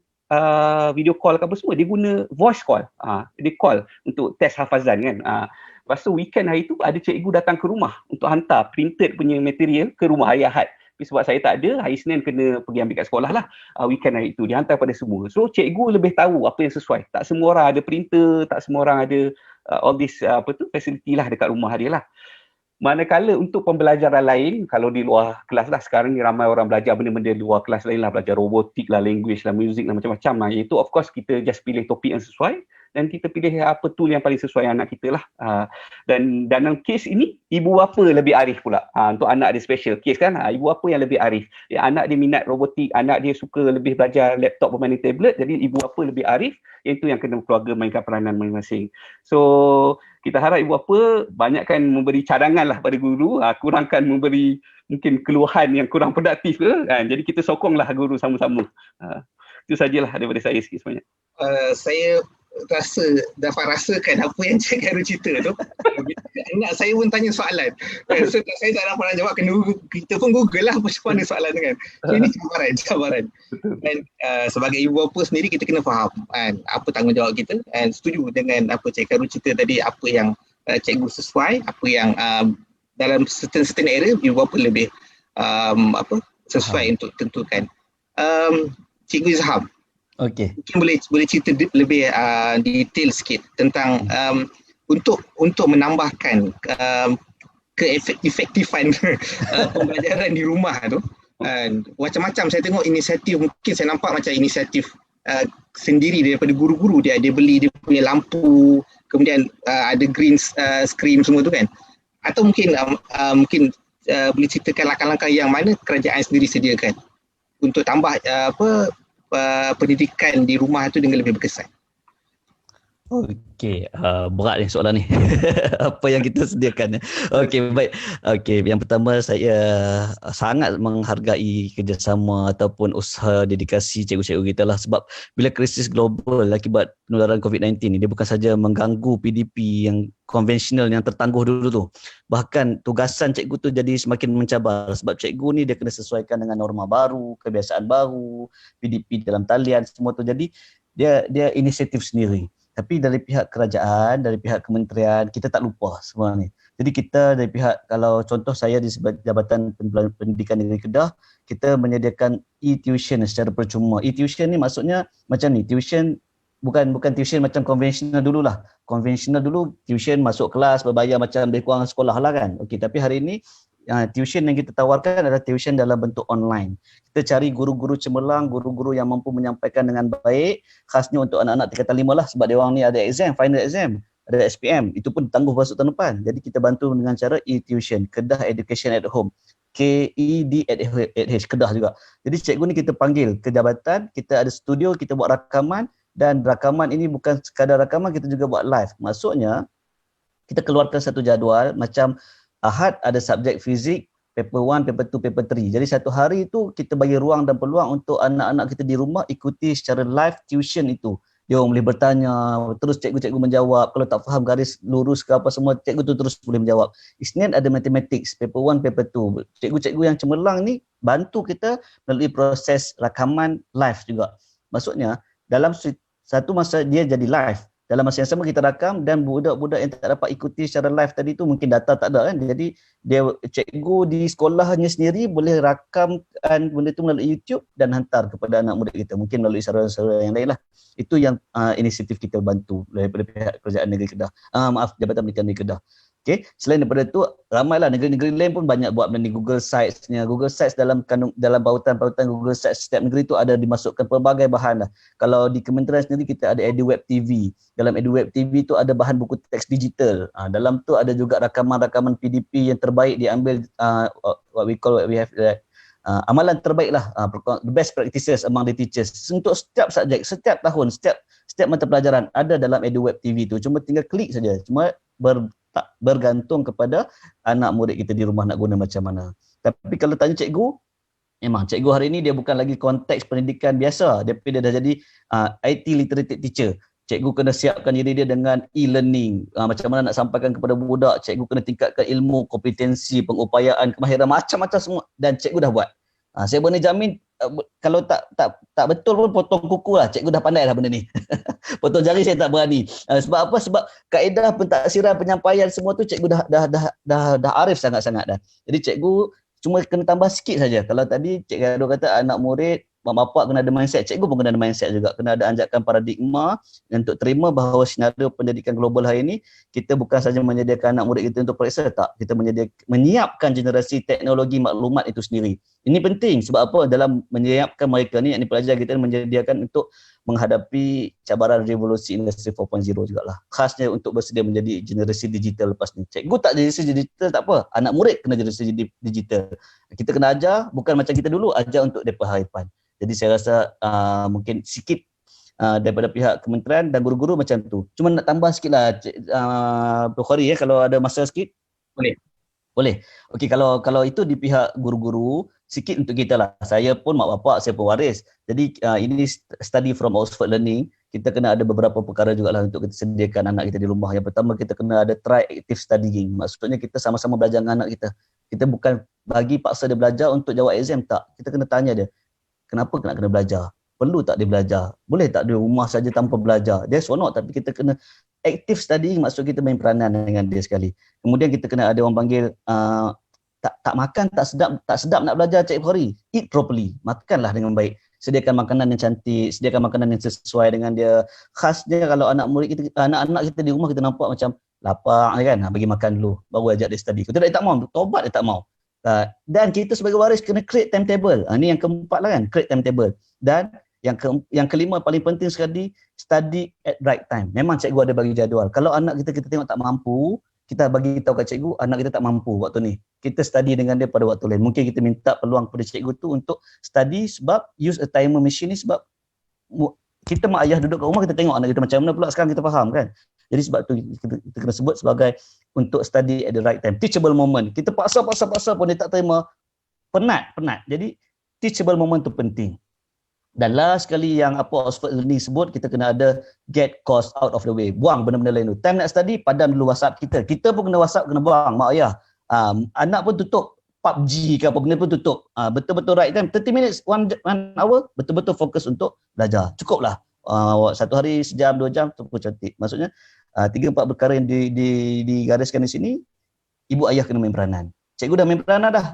video call ke apa semua, dia guna voice call. Dia call untuk test hafazan kan. Lepas tu weekend hari tu ada cikgu datang ke rumah untuk hantar printed punya material ke rumah hari Ahad. Tapi sebab saya tak ada, hari Isnin kena pergi ambil kat sekolah lah. Weekend hari tu dia hantar pada semua. So cikgu lebih tahu apa yang sesuai. Tak semua orang ada printer, tak semua orang ada all this facility lah dekat rumah dia lah. Manakala untuk pembelajaran lain, kalau di luar kelas lah, sekarang ni ramai orang belajar benda-benda di luar kelas lain lah, belajar robotik lah, language lah, music lah, macam-macam lah. Itu of course kita just pilih topik yang sesuai dan kita pilih apa tool yang paling sesuai anak kita lah. Dan dalam kes ini, ibu bapa lebih arif pula. Untuk anak dia special case kan, ibu bapa yang lebih arif. Anak dia minat robotik, anak dia suka lebih belajar laptop bermain tablet, jadi ibu bapa lebih arif, itu yang kena keluarga mainkan peranan masing-masing. So kita harap ibu bapa banyakkan memberi cadangan lah pada guru, kurangkan memberi mungkin keluhan yang kurang produktif ke, jadi kita sokonglah guru sama-sama. Itu sajalah daripada saya sikit sebanyak. Saya dapat rasakan apa yang Cik Khairul cerita tu. Anak saya pun tanya soalan. So, saya tak dapat nak jawab, kita pun Google lah macam mana soalan tu kan. So ini cabaran. Dan sebagai ibu bapa sendiri kita kena faham kan, apa tanggungjawab kita, and setuju dengan apa Cik Khairul cerita tadi, apa yang cikgu sesuai, apa yang dalam certain area ibu bapa lebih sesuai untuk tentukan. Cikgu Izham, mungkin boleh cerita lebih detail sikit tentang untuk menambahkan keefektifan pembelajaran di rumah tu. Macam-macam saya tengok inisiatif, mungkin saya nampak macam inisiatif sendiri daripada guru-guru, dia beli dia punya lampu, kemudian ada green screen semua tu kan. Atau mungkin boleh ceritakan langkah-langkah yang mana kerajaan sendiri sediakan untuk tambah pendidikan di rumah tu dengan lebih berkesan. Okey, berat ni soalan ni. Apa yang kita sediakan. Okey, baik. Okey, yang pertama saya sangat menghargai kerjasama ataupun usaha dedikasi cikgu-cikgu kita lah, sebab bila krisis global akibat penularan COVID-19 ni, dia bukan saja mengganggu PDP yang konvensional yang tertangguh dulu tu. Bahkan tugasan cikgu tu jadi semakin mencabar, sebab cikgu ni dia kena sesuaikan dengan norma baru, kebiasaan baru, PDP dalam talian semua tu. Jadi dia inisiatif sendiri. Tapi dari pihak kerajaan, dari pihak kementerian, kita tak lupa semua ni. Jadi kita dari pihak, kalau contoh saya di Jabatan Pendidikan Negeri Kedah, kita menyediakan e-tuition secara percuma. E-tuition ni maksudnya macam ni, tuition bukan tuition macam konvensional dululah. Konvensional dulu tuition masuk kelas berbayar macam lebih kurang sekolah lah kan. Okey, tapi hari ini tuition yang kita tawarkan adalah tuition dalam bentuk online. Kita cari guru-guru cemerlang, guru-guru yang mampu menyampaikan dengan baik, khasnya untuk anak-anak tingkatan 5 lah, sebab dia orang ni ada exam, final exam, ada SPM, itu pun tangguh masuk tahun depan. Jadi kita bantu dengan cara e-tuition, Kedah Education at Home, KED@H, Kedah juga. Jadi cikgu ni kita panggil ke jabatan, kita ada studio, kita buat rakaman, dan rakaman ini bukan sekadar rakaman, kita juga buat live. Maksudnya kita keluarkan satu jadual, macam Ahad ada subjek fizik, paper 1, paper 2, paper 3. Jadi satu hari itu kita bagi ruang dan peluang untuk anak-anak kita di rumah ikuti secara live tuition itu. Dia orang boleh bertanya, terus cikgu-cikgu menjawab. Kalau tak faham garis lurus ke apa semua, cikgu tu terus boleh menjawab. Isnin ada mathematics, paper 1, paper 2. Cikgu-cikgu yang cemerlang ni bantu kita melalui proses rakaman live juga. Maksudnya dalam satu masa dia jadi live, dalam masa yang sama kita rakam, dan budak-budak yang tak dapat ikuti secara live tadi tu mungkin data tak ada kan. Jadi dia cikgu di sekolahnya sendiri boleh rakamkan benda tu melalui YouTube dan hantar kepada anak murid kita, mungkin melalui saluran-saluran yang lain lah. Itu yang inisiatif kita bantu daripada pihak Kerajaan Negeri Kedah. Jabatan Pendidikan Negeri Kedah. Okay. Selain daripada itu, ramailah negeri-negeri lain pun banyak buat benda ni. Google Sites-nya. Google Sites dalam pautan-pautan Google Sites, setiap negeri tu ada dimasukkan pelbagai bahan lah. Kalau di kementerian sendiri kita ada EduWeb TV. Dalam EduWeb TV tu ada bahan buku teks digital. Dalam tu ada juga rakaman-rakaman PDP yang terbaik diambil, what we have amalan terbaik lah, the best practices among the teachers. Untuk setiap subjek, setiap tahun, setiap mata pelajaran ada dalam EduWeb TV tu. Cuma tinggal klik saja. Cuma bergantung kepada anak murid kita di rumah nak guna macam mana. Tapi kalau tanya cikgu, memang cikgu hari ini dia bukan lagi konteks pendidikan biasa, dia dah jadi IT literate teacher. Cikgu kena siapkan diri dia dengan e-learning, macam mana nak sampaikan kepada budak, cikgu kena tingkatkan ilmu, kompetensi, pengupayaan, kemahiran, macam-macam semua, dan cikgu dah buat. Saya boleh jamin kalau tak betul pun potong kuku lah, cikgu dah pandai lah benda ni. Potong jari saya tak berani. Sebab apa? Sebab kaedah pentaksiran, penyampaian semua tu cikgu dah arif sangat-sangat dah. Jadi cikgu cuma kena tambah sikit saja. Kalau tadi Cik Khairul kata anak murid, mak bapak kena ada mindset, cikgu pun kena ada mindset juga. Kena ada anjakan paradigma untuk terima bahawa senario pendidikan global hari ini, kita bukan saja menyediakan anak murid kita untuk periksa, tak. Kita menyiapkan generasi teknologi maklumat itu sendiri. Ini penting sebab apa? Dalam menyiapkan mereka ni, yakni pelajar kita menyediakan untuk menghadapi cabaran revolusi industri 4.0 jugalah. Khasnya untuk bersedia menjadi generasi digital lepas ni. Cikgu tak generasi digital tak apa, anak murid kena generasi digital. Kita kena ajar, bukan macam kita dulu, ajar untuk depan hari depan. Jadi saya rasa mungkin sikit daripada pihak kementerian dan guru-guru macam tu. Cuma nak tambah sikit lah, Bukhari kalau ada masa sikit. Boleh. Okey, kalau itu di pihak guru-guru, sikit untuk kita lah. Saya pun mak bapak, saya pun waris. Jadi ini study from Oxford Learning. Kita kena ada beberapa perkara jugalah untuk kita sediakan anak kita di rumah. Yang pertama, kita kena ada try active studying. Maksudnya kita sama-sama belajar dengan anak kita. Kita bukan bagi paksa dia belajar untuk jawab exam, tak. Kita kena tanya dia, kenapa nak kena belajar? Perlu tak dia belajar? Boleh tak dia rumah saja tanpa belajar? Dia seronok, tapi kita kena active studying, maksud kita main peranan dengan dia sekali. Kemudian kita kena ada orang panggil tak makan, tak sedap nak belajar Cik Bukhari. Eat properly. Makanlah dengan baik. Sediakan makanan yang cantik, sediakan makanan yang sesuai dengan dia. Khasnya kalau anak-anak kita di rumah kita nampak macam lapar kan, bagi makan dulu, baru ajak dia study. Kita tak mau, tobat dia tak mau. Dan kita sebagai waris kena create timetable. Ini yang keempat lah kan, create timetable. Dan yang kelima paling penting sekali, study at right time. Memang cikgu ada bagi jadual. Kalau anak kita tengok tak mampu, kita bagi tahu kat cikgu anak kita tak mampu waktu ni. Kita study dengan dia pada waktu lain. Mungkin kita minta peluang kepada cikgu tu untuk study, sebab use a timer machine ni, sebab kita mak ayah duduk kat rumah, kita tengok anak kita macam mana pula sekarang, kita faham kan. Jadi sebab tu kita kena sebut sebagai untuk study at the right time. Teachable moment. Kita paksa pun dia tak terima. Penat. Jadi teachable moment tu penting. Dan last sekali yang Oxford Learning sebut, kita kena ada get course out of the way. Buang benda-benda lain tu. Time nak study, padam dulu WhatsApp kita. Kita pun kena WhatsApp, kena buang, mak ayah. Anak pun tutup PUBG ke apa benda pun tutup. Betul-betul right time, 30 minutes, 1 hour, betul-betul fokus untuk belajar. Cukuplah. Satu hari sejam, 2 jam, tu pun cantik. Maksudnya, 3-4 perkara yang digariskan di sini, ibu ayah kena main peranan. Cikgu dah main peranan dah.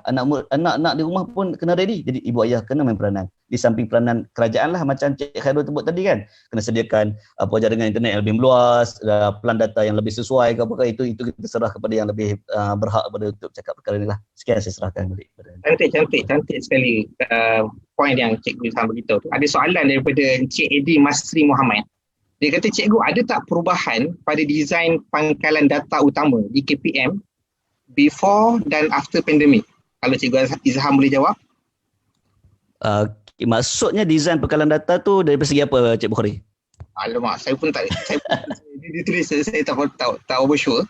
Anak-anak di rumah pun kena ready. Jadi ibu ayah kena main peranan. Di samping peranan kerajaan lah, macam Cik Khairul sebut tadi kan. Kena sediakan jaringan internet yang lebih meluas, pelan data yang lebih sesuai ke apakah, itu kita serah kepada yang lebih berhak pada untuk cakap perkara ni lah. Sekian saya serahkan balik kepada Cantik sekali poin yang Cikgu Sam beritahu tu. Ada soalan daripada Encik Edi Masri Muhammad. Dia kata, cikgu, ada tak perubahan pada desain pangkalan data utama di KPM before dan after pandemik? Kalau Cikgu Izham boleh jawab. Maksudnya desain pangkalan data tu dari segi apa, Cik Bukhari? Alamak, saya pun tak dia tulis, saya tak over sure.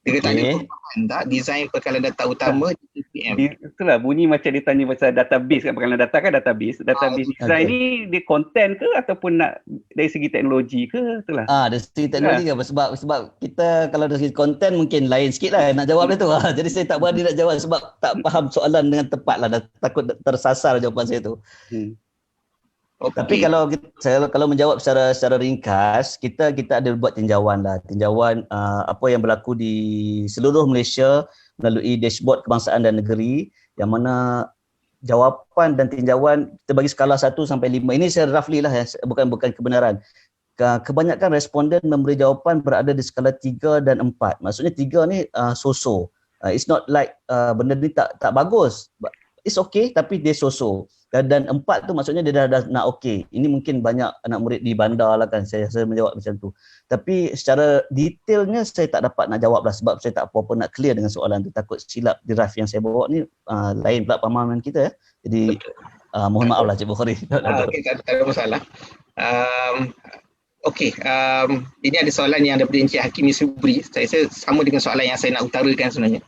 Dia kata ada perubahan tak desain pangkalan data utama di KPM. Itulah bunyi macam dia tanya pasal database kan, pangkalan data kan database. Database design ni dia content ke ataupun nak dari segi teknologi ke? Itulah. Dari segi teknologi ke? Sebab kita kalau dari segi content mungkin lain sikit lah nak jawab dia tu. Jadi saya tak berani nak jawab sebab tak faham soalan dengan tepat lah. Takut tersasar jawapan saya tu. Okay. Tapi kalau menjawab secara ringkas, kita ada buat tinjauan lah. Tinjauan apa yang berlaku di seluruh Malaysia melalui dashboard kebangsaan dan negeri, yang mana jawapan dan tinjauan kita bagi skala 1 sampai 5. Ini saya roughly lah, bukan kebenaran. Kebanyakan responden memberi jawapan berada di skala 3 dan 4. Maksudnya 3 ni so-so. It's not like benda ni tak bagus. It's okay, tapi dia so-so. Dan 4 tu maksudnya dia dah nak okey. Ini mungkin banyak anak murid di bandar lah kan, saya menjawab macam tu. Tapi secara detailnya saya tak dapat nak jawab lah, sebab saya tak apa-apa nak clear dengan soalan tu. Takut silap draft yang saya bawa ni lain pula pemahaman kita ya. Jadi mohon maaf lah Cik Bukhari. Okey, tak ada masalah. Ini ada soalan yang daripada Encik Hakimi Subri. Saya sama dengan soalan yang saya nak utarakan sebenarnya.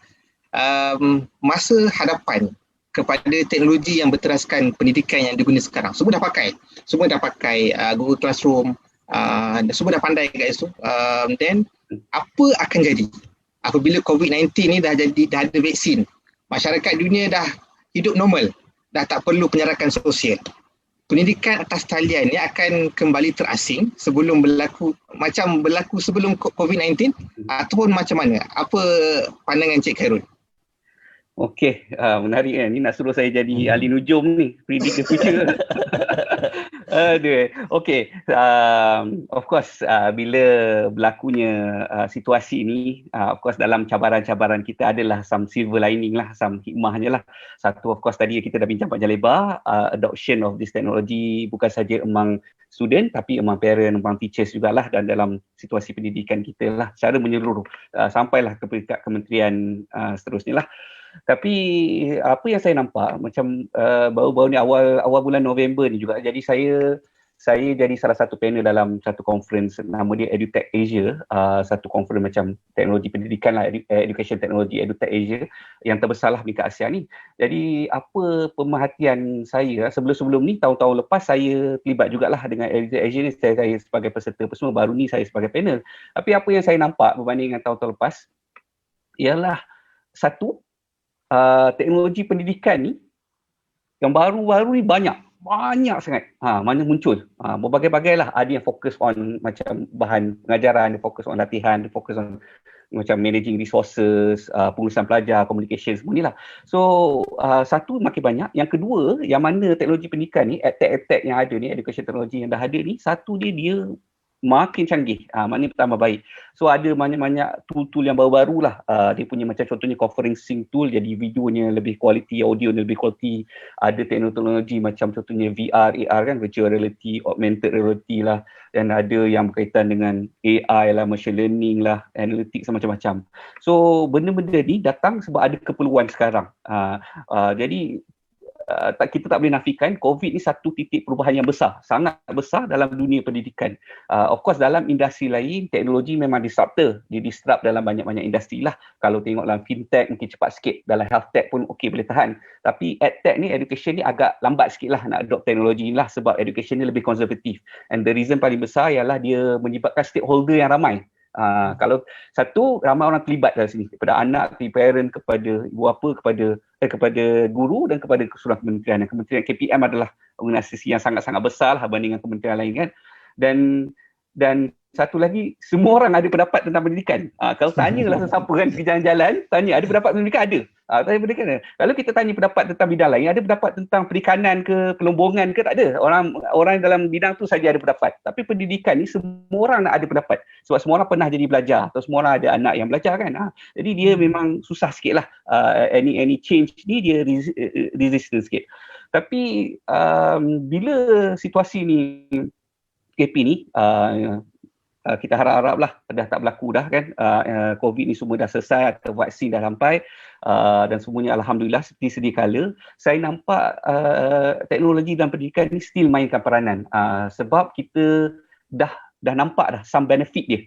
Masa hadapan kepada teknologi yang berteraskan pendidikan yang digunakan sekarang. Semua dah pakai Google Classroom, semua dah pandai guys tu. Then apa akan jadi apabila COVID-19 ni dah ada vaksin? Masyarakat dunia dah hidup normal, dah tak perlu penyarakan sosial. Pendidikan atas talian ni akan kembali terasing sebelum berlaku sebelum COVID-19 ataupun macam mana? Apa pandangan Cik Khairul? Okey, menarik kan. Ni nak suruh saya jadi ahli nujum ni, predict the future. Aduh. Okey, of course bila berlakunya situasi ni, of course dalam cabaran-cabaran kita adalah some silver lining lah, some hikmahnya lah. Satu, of course tadi kita dah bincang panjang lebar, adoption of this technology bukan saja among student tapi among parent, among teachers jugalah, dan dalam situasi pendidikan kita lah secara menyeluruh sampailah ke peringkat kementerian seterusnya lah. Tapi apa yang saya nampak macam baru-baru ni awal bulan November ni juga, jadi saya saya jadi salah satu panel dalam satu conference, nama dia EduTech Asia, satu conference macam teknologi pendidikan lah, Education Technology EduTech Asia yang terbesar lah dekat Asia ni. Jadi apa pemerhatian saya sebelum-sebelum ni, tahun-tahun lepas saya terlibat jugalah dengan EduTech Asia ni, saya sebagai peserta apa semua, baru ni saya sebagai panel. Tapi apa yang saya nampak berbanding dengan tahun-tahun lepas ialah satu, teknologi pendidikan ni yang baru-baru ni banyak sangat mana muncul. Berbagai-bagai lah. Ada yang fokus on macam bahan pengajaran, dia fokus on latihan, dia fokus on macam managing resources, pengurusan pelajar, communication, semua ni lah. So satu makin banyak. Yang kedua, yang mana teknologi pendidikan ni, edtech yang ada ni, education technology yang dah ada ni, satu dia makin canggih, maknanya pertama baik. So ada banyak-banyak tool-tool yang baru-baru lah. Dia punya macam contohnya conferencing tool, jadi videonya lebih quality, audionya lebih quality. Ada teknologi macam contohnya VR, AR kan, virtual reality, augmented reality lah. Dan ada yang berkaitan dengan AI lah, machine learning lah, analytics macam-macam. So benda-benda ni datang sebab ada keperluan sekarang. Jadi kita tak boleh nafikan COVID ni satu titik perubahan yang besar, sangat besar dalam dunia pendidikan. Of course dalam industri lain, teknologi memang disruptor, dia disrupt dalam banyak-banyak industri lah. Kalau tengok dalam fintech mungkin cepat sikit, dalam health tech pun okey boleh tahan. Tapi edtech ni, education ni agak lambat sikit lah nak adopt teknologi ni lah, sebab education ni lebih konservatif. And the reason paling besar ialah dia menyebabkan stakeholder yang ramai. Kalau satu, ramai orang terlibat dalam sini, daripada anak, parent, kepada ibu bapa, kepada guru dan kepada keseluruhan kementerian. Dan kementerian KPM adalah organisasi yang sangat-sangat besar lah berbanding dengan kementerian lain kan. Dan satu lagi, semua orang ada pendapat tentang pendidikan. Kalau tanyalah sesiapa kan di jalan-jalan, tanya ada pendapat pendidikan, ada. Tanya pendidikan ada. Kalau kita tanya pendapat tentang bidang lain, ada pendapat tentang perikanan ke, pelombongan ke, tak ada. Orang dalam bidang tu saja ada pendapat. Tapi pendidikan ni semua orang nak ada pendapat. Sebab semua orang pernah jadi belajar atau semua orang ada anak yang belajar kan. Jadi dia memang susah sikit lah. Any change ni dia resistant sikit. Tapi bila situasi ni, KP ni, kita harap-haraplah dah tak berlaku dah kan, COVID ni semua dah selesai atau vaksin dah sampai, dan semuanya alhamdulillah seperti sedia kala. Saya nampak teknologi dalam pendidikan ni still mainkan peranan, sebab kita dah nampak dah some benefit dia.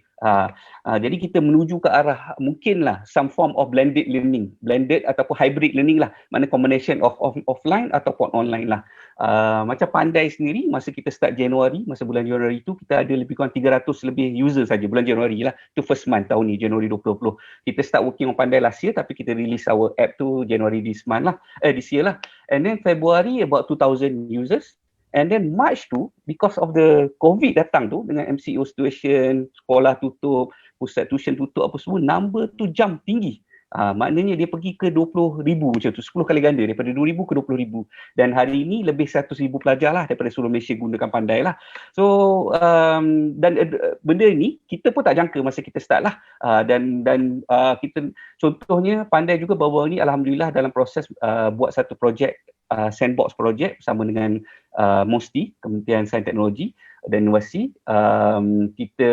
Jadi kita menuju ke arah mungkinlah some form of blended learning, blended ataupun hybrid learning lah, mana combination of offline ataupun online lah. Macam Pandai sendiri, masa kita start Januari, masa bulan Januari tu kita ada lebih kurang 300 lebih user saja bulan Januari lah. Itu first month tahun ni, Januari 2020. Kita start working on Pandai last year, tapi kita release our app tu Januari this year lah. And then February about 2,000 users. And then March tu, because of the COVID datang tu, dengan MCO situation, sekolah tutup, pusat tuition tutup apa semua, number tu jump tinggi. Maknanya dia pergi ke 20,000 macam tu, 10 kali ganda, daripada 2,000 ke 20,000. Dan hari ini lebih 100,000 pelajar lah daripada seluruh Malaysia gunakan Pandai lah. So, dan benda ni kita pun tak jangka masa kita start lah. Dan kita, contohnya Pandai juga baru-baru ni alhamdulillah dalam proses buat satu projek, sandbox project bersama dengan MOSTI, Kementerian Sains Teknologi dan Inovasi. Kita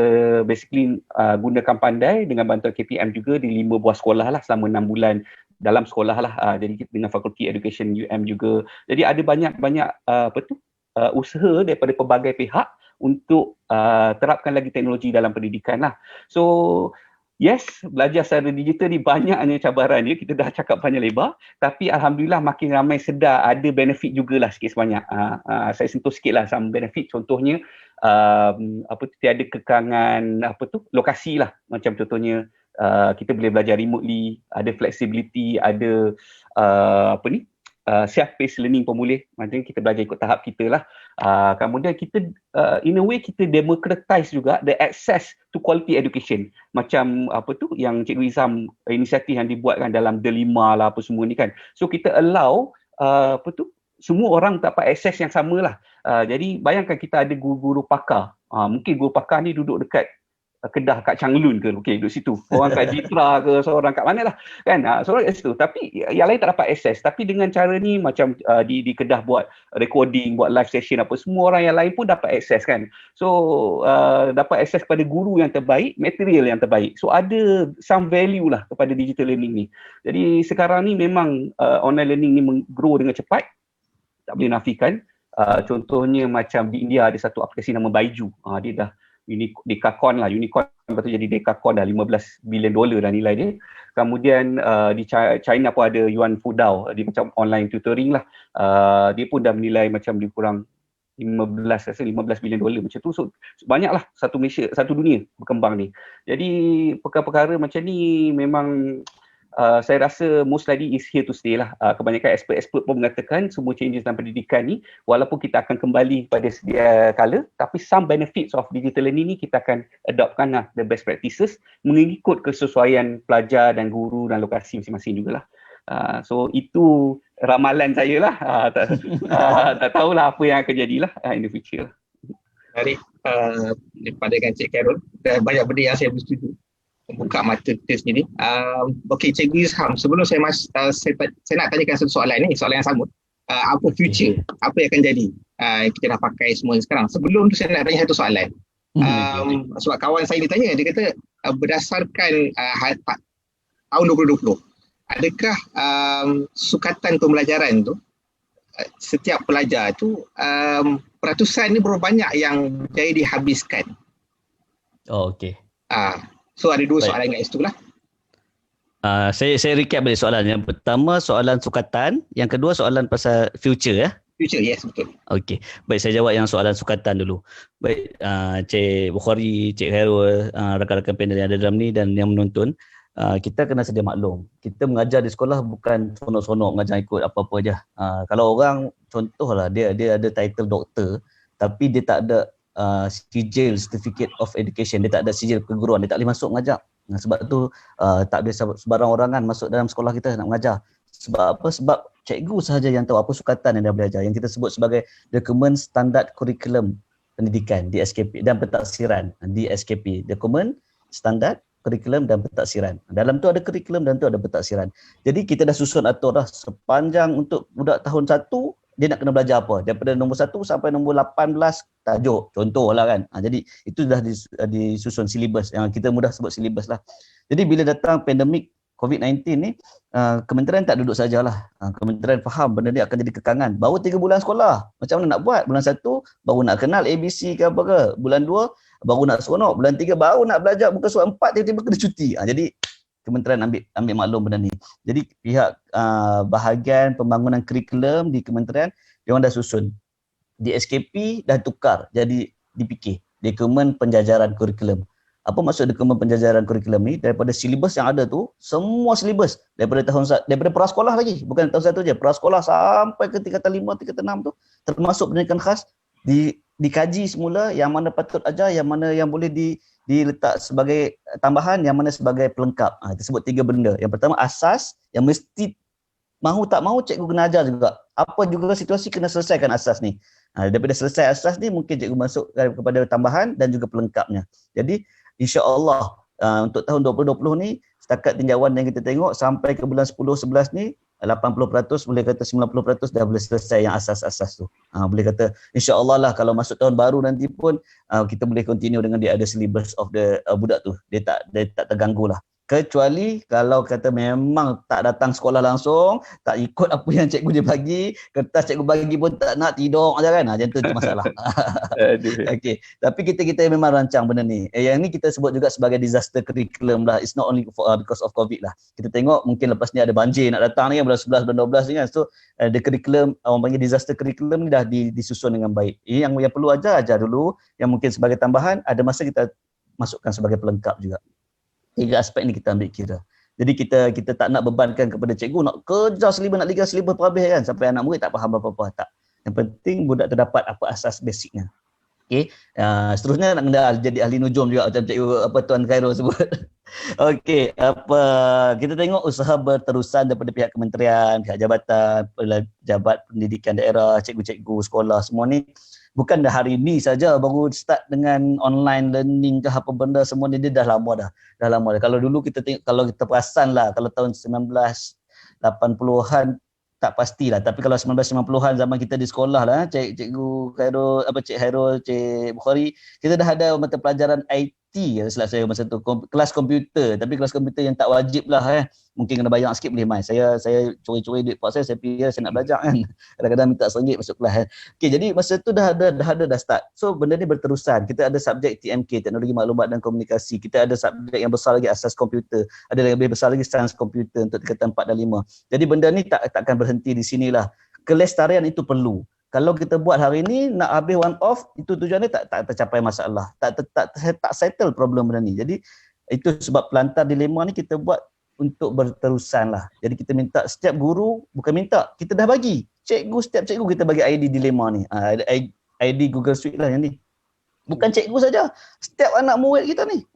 basically gunakan Pandai dengan bantuan KPM juga di 5 buah sekolah lah selama 6 bulan dalam sekolah lah. Jadi dengan Fakulti Education UM juga. Jadi ada banyak usaha daripada pelbagai pihak untuk terapkan lagi teknologi dalam pendidikan lah. So yes, belajar secara digital ni banyaknya cabaran dia, kita dah cakap panjang lebar, tapi alhamdulillah makin ramai sedar ada benefit jugalah sikit sebanyak. Saya sentuh sikitlah some benefit, contohnya tiada kekangan lokasi lah, macam contohnya kita boleh belajar remotely, ada flexibility, ada self-paced learning pun boleh. Maksudnya kita belajar ikut tahap kita lah. Kemudian kita in a way kita democratize juga the access to quality education. Macam yang Cikgu Izam inisiatif yang dibuatkan dalam Delima lah apa semua ni kan. So kita allow semua orang dapat akses yang sama lah. Jadi bayangkan kita ada guru-guru pakar. Mungkin guru pakar ni duduk dekat Kedah kat Changlun ke, okey duduk situ. Orang kat Jitra ke, seorang kat mana lah kan, seorang kat situ. Tapi yang lain tak dapat akses. Tapi dengan cara ni macam di Kedah buat recording, buat live session apa, semua orang yang lain pun dapat akses kan. So dapat akses kepada guru yang terbaik, material yang terbaik. So ada some value lah kepada digital learning ni. Jadi sekarang ni memang online learning ni grow dengan cepat, tak boleh nafikan. Contohnya macam di India ada satu aplikasi nama Baiju. Dia dah Dekacon lah, unicorn lepas tu jadi Dekacon dah, $15 bilion dah nilai dia. Kemudian di China pun ada Yuan Fudao, dia macam online tutoring lah. Dia pun dah menilai macam lebih kurang 15 bilion dolar macam tu. So banyaklah satu Malaysia, satu dunia berkembang ni. Jadi perkara-perkara macam ni memang saya rasa most likely is here to stay lah. Kebanyakan expert-expert pun mengatakan semua changes dalam pendidikan ni, walaupun kita akan kembali pada sedia kala, tapi some benefits of digital learning ni kita akan adoptkan lah, the best practices, mengikut kesesuaian pelajar dan guru dan lokasi masing-masing jugalah. So itu ramalan saya lah. Tak tahulah apa yang akan jadilah in the future. Dari daripada dengan Cik Carol, banyak benda yang saya bersetuju, membuka mata kita sendiri. Okey, Cikgu Izham, sebelum saya nak tanyakan satu soalan ni, soalan yang sama. Apa future? Apa yang akan jadi? Kita dah pakai semua sekarang. Sebelum tu saya nak tanya satu soalan. Sebab kawan saya ditanya, dia kata berdasarkan tahun 2020, adakah sukatan pembelajaran tu, setiap pelajar tu, peratusan ni berapa banyak yang jadi dihabiskan? Oh, okey. So ada dua soalan kat situ lah. Saya recap balik soalan. Yang pertama soalan sukatan, yang kedua soalan pasal future ya. Future, yes, betul. Okey. Baik, saya jawab yang soalan sukatan dulu. Baik, Cik Bukhari, Cik Khairul, rakan-rakan panel yang ada dalam ni dan yang menonton, kita kena sedia maklum. Kita mengajar di sekolah bukan sonok-sonok mengajar ikut apa-apa je. Kalau orang contohlah dia ada title doktor tapi dia tak ada sijil certificate of education, dia tak ada sijil keguruan, dia tak boleh masuk mengajar. Sebab tu tak boleh sebarang orangan masuk dalam sekolah kita nak mengajar. Sebab apa? Sebab cikgu sahaja yang tahu apa sukatan yang dia belajar, yang kita sebut sebagai dokumen standard kurikulum pendidikan DSKP dan pentaksiran DSKP, dokumen standard kurikulum dan pentaksiran. Dalam tu ada kurikulum dan tu ada pentaksiran. Jadi kita dah susun atur dah sepanjang untuk budak tahun 1 dia nak kena belajar apa. Daripada nombor 1 sampai nombor 18 tajuk. Contohlah kan. Jadi itu dah disusun silibus yang kita mudah sebut silibus lah. Jadi bila datang pandemik COVID-19 ni, kementerian tak duduk sajalah. Kementerian faham benda ni akan jadi kekangan. Baru 3 bulan sekolah. Macam mana nak buat? Bulan 1 baru nak kenal ABC ke apa ke. Bulan 2 baru nak seronok. Bulan 3 baru nak belajar muka surat 4, tiba-tiba kena cuti. Jadi kementerian ambil maklum benda ni. Jadi pihak bahagian pembangunan kurikulum di kementerian, dia orang dah susun. Di SKP dah tukar jadi DPK, dokumen penjajaran kurikulum. Apa maksud dokumen penjajaran kurikulum ni? Daripada silibus yang ada tu, semua silibus daripada prasekolah lagi, bukan tahun 1 je, prasekolah sampai ke tingkatan 5, tingkatan 6 tu, termasuk pendidikan khas, dikaji semula yang mana patut ajar, yang mana yang boleh diletak sebagai tambahan, yang mana sebagai pelengkap. Itu sebut 3 benda. Yang pertama asas, yang mesti mahu tak mahu cikgu kena ajar juga. Apa juga situasi kena selesaikan asas ni. Daripada selesai asas ni mungkin cikgu masuk kepada tambahan dan juga pelengkapnya. Jadi insya-Allah untuk tahun 2020 ni setakat tinjauan yang kita tengok sampai ke bulan 10-11 ni 80% boleh kata 90% dah boleh selesai yang asas-asas tu. Boleh kata insya-Allah lah kalau masuk tahun baru nanti pun kita boleh continue dengan dia ada syllabus of the budak tu. Dia tak terganggu lah. Kecuali kalau kata memang tak datang sekolah langsung, tak ikut apa yang cikgu dia bagi, kertas cikgu bagi pun tak nak, tidur aja kan. Macam tu masalah. Okey. Tapi kita memang rancang benda ni. Yang ni kita sebut juga sebagai disaster curriculum lah. It's not only because of COVID lah. Kita tengok mungkin lepas ni ada banjir nak datang ni kan, bulan 11, bulan 12 ni kan. So the curriculum, orang panggil disaster curriculum ni dah disusun dengan baik. Yang perlu ajar dulu, yang mungkin sebagai tambahan, ada masa kita masukkan sebagai pelengkap juga. 3 aspek ni kita ambil kira. Jadi kita tak nak bebankan kepada cikgu nak kejar silibus, nak ligar silibus perhabis kan, sampai anak murid tak faham apa-apa, tak. Yang penting budak tu dapat apa asas basicnya. Okey, seterusnya nak kena jadi ahli nujum juga macam cikgu Tuan Khairul sebut. Okey, kita tengok usaha berterusan daripada pihak kementerian, pihak jabatan, pejabat pendidikan daerah, cikgu-cikgu sekolah semua ni. Bukan dah hari ni saja baru start dengan online learning ke apa benda semua ni, dia dah lama dah. Kalau dulu kita tengok, kalau kita perasan lah, kalau tahun 1980-an tak pastilah, tapi kalau 1990-an zaman kita di sekolah lah, cikgu Khairul, Cik Khairul, Cik Bukhari, kita dah ada mata pelajaran IT silap saya masa tu kelas komputer, tapi kelas komputer yang tak wajib lah mungkin kena bayar sikit boleh main. Saya curi-curi duit pak saya pergi saya nak belajar kan. Kadang-kadang minta RM1 masuk kelas. Okey, jadi masa tu dah start. So benda ni berterusan. Kita ada subjek TMK, teknologi maklumat dan komunikasi. Kita ada subjek yang besar lagi asas komputer. Ada yang lebih besar lagi sains komputer untuk tingkatan 4 dan 5. Jadi benda ni takkan berhenti di sinilah. Kelestarian itu perlu. Kalau kita buat hari ni nak habis one off, itu tujuannya tak tercapai masalah. Tak settle problem benda ni. Jadi itu sebab pelantar dilema ni kita buat untuk berterusan lah. Jadi kita minta setiap guru, bukan minta, kita dah bagi. Setiap cikgu kita bagi ID dilema ni. ID Google Suite lah yang ni. Bukan cikgu saja, setiap anak murid kita ni.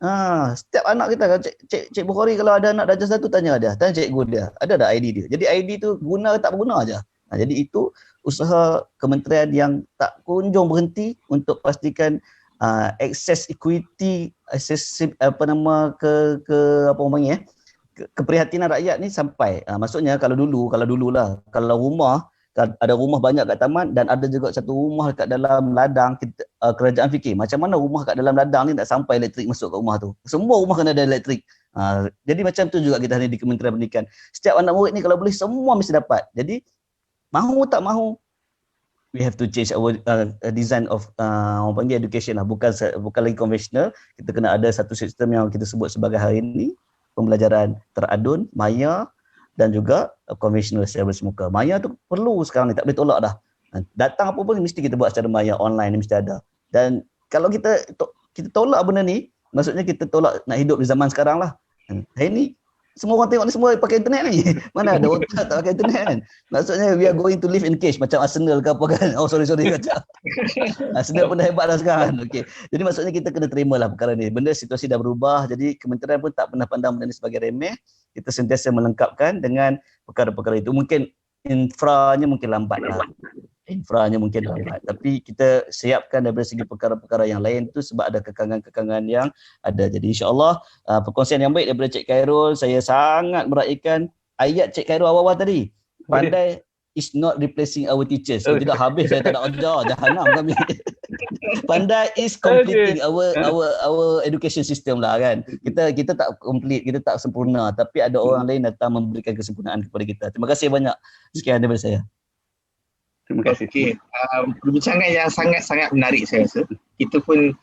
Setiap anak kita, Cik Bukhari kalau ada anak darjah 1 tanya cikgu dia. Ada tak ID dia? Jadi ID tu guna tak berguna aja. Jadi itu usaha kementerian yang tak kunjung berhenti untuk pastikan akses equity, akses keprihatinan rakyat ni sampai. Maksudnya kalau dululah, kalau rumah, ada rumah banyak kat taman dan ada juga satu rumah kat dalam ladang, kerajaan fikir macam mana rumah kat dalam ladang ni tak sampai elektrik masuk kat rumah tu. Semua rumah kena ada elektrik. Jadi macam tu juga kita ni di Kementerian Pendidikan. Setiap anak murid ni kalau boleh semua mesti dapat. Jadi mahu tak mahu, we have to change our design of orang panggil education lah. Bukan lagi konvensional. Kita kena ada satu sistem yang kita sebut sebagai hari ini pembelajaran teradun, maya dan juga konvensional secara bersemuka. Maya tu perlu sekarang ni, tak boleh tolak dah. Datang apa pun mesti kita buat secara maya, online ni mesti ada. Dan kalau kita tolak benda ni, maksudnya kita tolak nak hidup di zaman sekarang lah. Hari ni semua orang tengok ni semua pakai internet ni. Mana ada orang tak pakai internet kan. Maksudnya we are going to live in cage macam Arsenal ke apa kan. Oh sorry kacau. Arsenal pun dah hebat dah sekarang. Okey. Jadi maksudnya kita kena terimalah perkara ni. Benda situasi dah berubah. Jadi kementerian pun tak pernah pandang benda ni sebagai remeh. Kita sentiasa melengkapkan dengan perkara-perkara itu. Mungkin infranya mungkin lambat lah. Tapi kita siapkan daripada segi perkara-perkara yang lain tu sebab ada kekangan-kekangan yang ada. Jadi insya-Allah perkongsian yang baik daripada Cik Khairul. Saya sangat meraihkan ayat Cik Khairul awal-awal tadi. Pandai is not replacing our teachers. So, tidak habis saya tak nak ajar, jahanam kami. Pandai is completing our education system lah kan. Kita tak complete, kita tak sempurna, tapi ada orang lain datang memberikan kesempurnaan kepada kita. Terima kasih banyak. Sekian daripada saya. Terima kasih. Okey, perbincangan yang sangat-sangat menarik saya rasa. Kita pun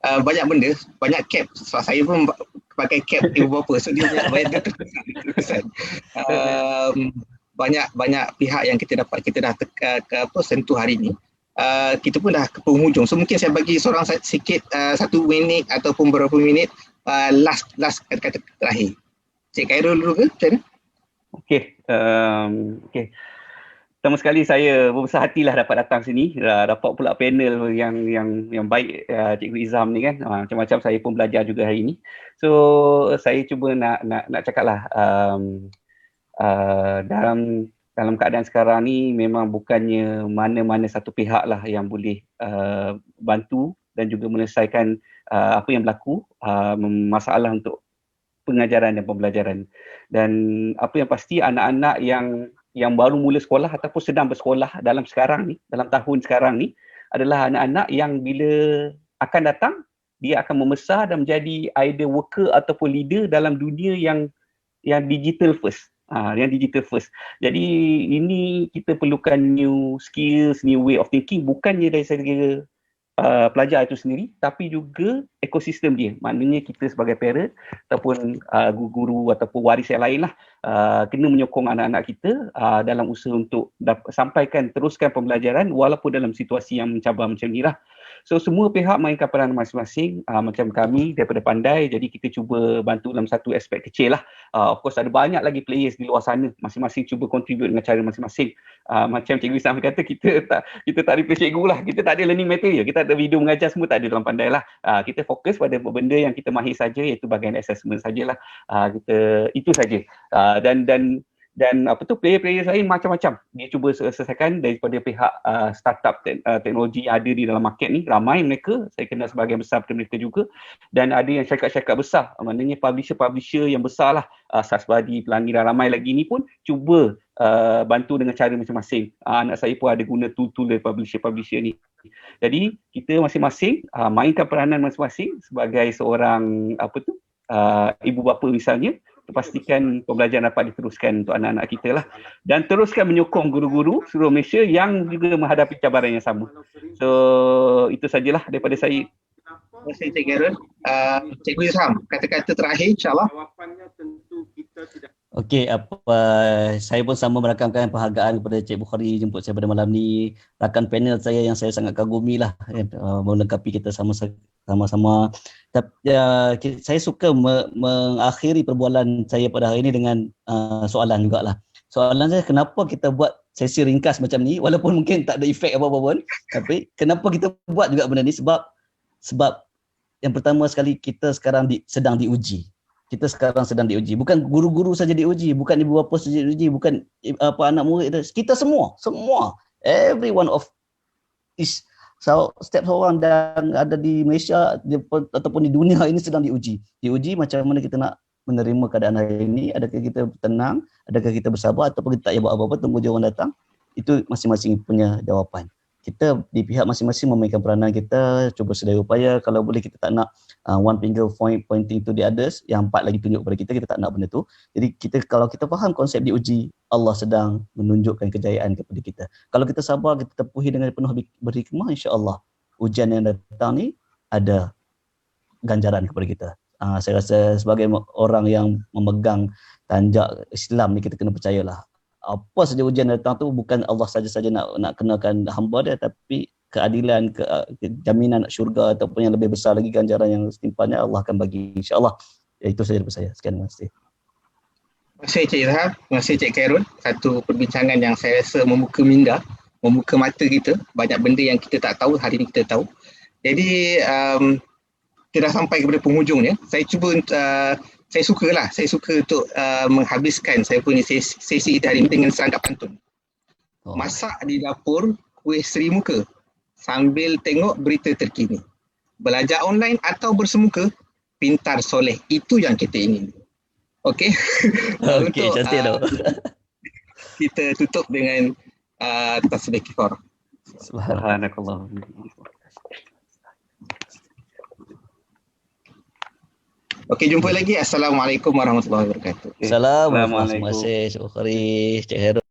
banyak benda, banyak cap. So, saya pun pakai cap beberapa. So dia banyak terkesan. Banyak pihak yang kita dah sentuh hari ni. Kita pun dah ke penghujung. So mungkin saya bagi seorang sikit 1 minit ataupun beberapa minit last kata terakhir. Cik Khairul dulu ke? Macam mana? Okey. Pertama sekali saya berbesar hatilah dapat datang sini, dapat pula panel yang baik Cikgu Izam ni kan. Macam-macam saya pun belajar juga hari ini. So saya cuba nak cakaplah dalam keadaan sekarang ni memang bukannya mana-mana satu pihak lah yang boleh bantu dan juga menyelesaikan apa yang berlaku, masalah untuk pengajaran dan pembelajaran. Dan apa yang pasti anak-anak yang baru mula sekolah ataupun sedang bersekolah dalam tahun sekarang ni adalah anak-anak yang bila akan datang dia akan membesar dan menjadi either worker ataupun leader dalam dunia yang digital first. Yang digital first. Jadi ini kita perlukan new skills, new way of thinking, bukannya dari segi pelajar itu sendiri tapi juga ekosistem dia. Maknanya kita sebagai parent ataupun guru ataupun waris yang lain lah kena menyokong anak-anak kita dalam usaha untuk teruskan pembelajaran walaupun dalam situasi yang mencabar macam ni lah. So semua pihak mainkan peranan masing-masing, macam kami daripada Pandai, jadi kita cuba bantu dalam satu aspek kecil lah. Of course ada banyak lagi players di luar sana, masing-masing cuba contribute dengan cara masing-masing. Macam Cikgu Isam kata, kita tak replace cikgu lah, kita tak ada learning material, kita ada video mengajar semua tak ada dalam Pandai lah. Kita fokus pada benda yang kita mahir saja, iaitu bahagian assessment sajalah. Itu saja. Dan player-player lain macam-macam dia cuba selesaikan daripada pihak startup teknologi yang ada di dalam market ni. Ramai mereka, saya kenal sebahagian besar daripada mereka juga, dan ada yang syarikat-syarikat besar, maknanya publisher yang besar lah, Sasbadi, Pelangi dan ramai lagi ni pun cuba bantu dengan cara masing-masing. Anak saya pun ada guna tool dari publisher ni. Jadi kita masing-masing mainkan peranan masing-masing sebagai seorang ibu bapa misalnya, pastikan pembelajaran dapat diteruskan untuk anak-anak kita lah, dan teruskan menyokong guru-guru seluruh Malaysia yang juga menghadapi cabaran yang sama. So itu sajalah daripada saya. Terima kasih Cik Khairul. Cikgu Izham, kata-kata terakhir insyaAllah. Okey, saya pun sama merakamkan penghargaan kepada Cik Bukhari jemput saya pada malam ni. Rakan panel saya yang saya sangat kagumi lah, melengkapi kita sama-sama. Tapi saya suka mengakhiri perbualan saya pada hari ini dengan soalan jugalah. Soalan saya, kenapa kita buat sesi ringkas macam ni walaupun mungkin tak ada efek apa-apa pun, tapi kenapa kita buat juga benda ni? Sebab yang pertama sekali, kita sekarang sedang diuji. Kita sekarang sedang diuji. Bukan guru-guru saja diuji, bukan ibu bapa saja diuji, bukan anak murid. Kita semua. Every one of is, setiap seorang yang ada di Malaysia ataupun di dunia ini sedang diuji. Diuji macam mana kita nak menerima keadaan hari ini. Adakah kita tenang, adakah kita bersabar, ataupun kita tak payah buat apa-apa, tunggu dia orang datang. Itu masing-masing punya jawapan. Kita di pihak masing-masing memainkan peranan kita, cuba sedaya upaya. Kalau boleh kita tak nak one finger pointing to the others, yang empat lagi tunjuk kepada kita tak nak benda tu. Jadi kalau kita faham konsep diuji, Allah sedang menunjukkan kejayaan kepada kita. Kalau kita sabar, kita tepuhi dengan penuh berhikmah, insya-Allah ujian yang datang ni ada ganjaran kepada kita. Saya rasa sebagai orang yang memegang tanjak Islam ni, kita kena percayalah, apa saja ujian datang tu bukan Allah saja-saja nak kenakan hamba dia, tapi keadilan, jaminan syurga ataupun yang lebih besar lagi, ganjaran yang setimpannya Allah akan bagi, insya-Allah. Itu saja daripada saya. Sekian, terima kasih. Terima kasih Cik Izham, terima kasih Cik Khairul. Satu perbincangan yang saya rasa membuka minda, membuka mata kita. Banyak benda yang kita tak tahu, hari ini kita tahu. Jadi kita dah sampai kepada penghujungnya. Saya suka untuk menghabiskan saya punya sesi kita hari ini dengan serangkap pantun. Masak di dapur kuih seri muka sambil tengok berita terkini. Belajar online atau bersemuka, pintar soleh, itu yang kita ingin. Okey. Okey, cantik tau. Kita tutup dengan tasbih kifarah. Subhanakallah. Okey, jumpa lagi. Assalamualaikum warahmatullahi wabarakatuh. Assalamualaikum. Terima kasih Cik Bukhari, Cik Khairul.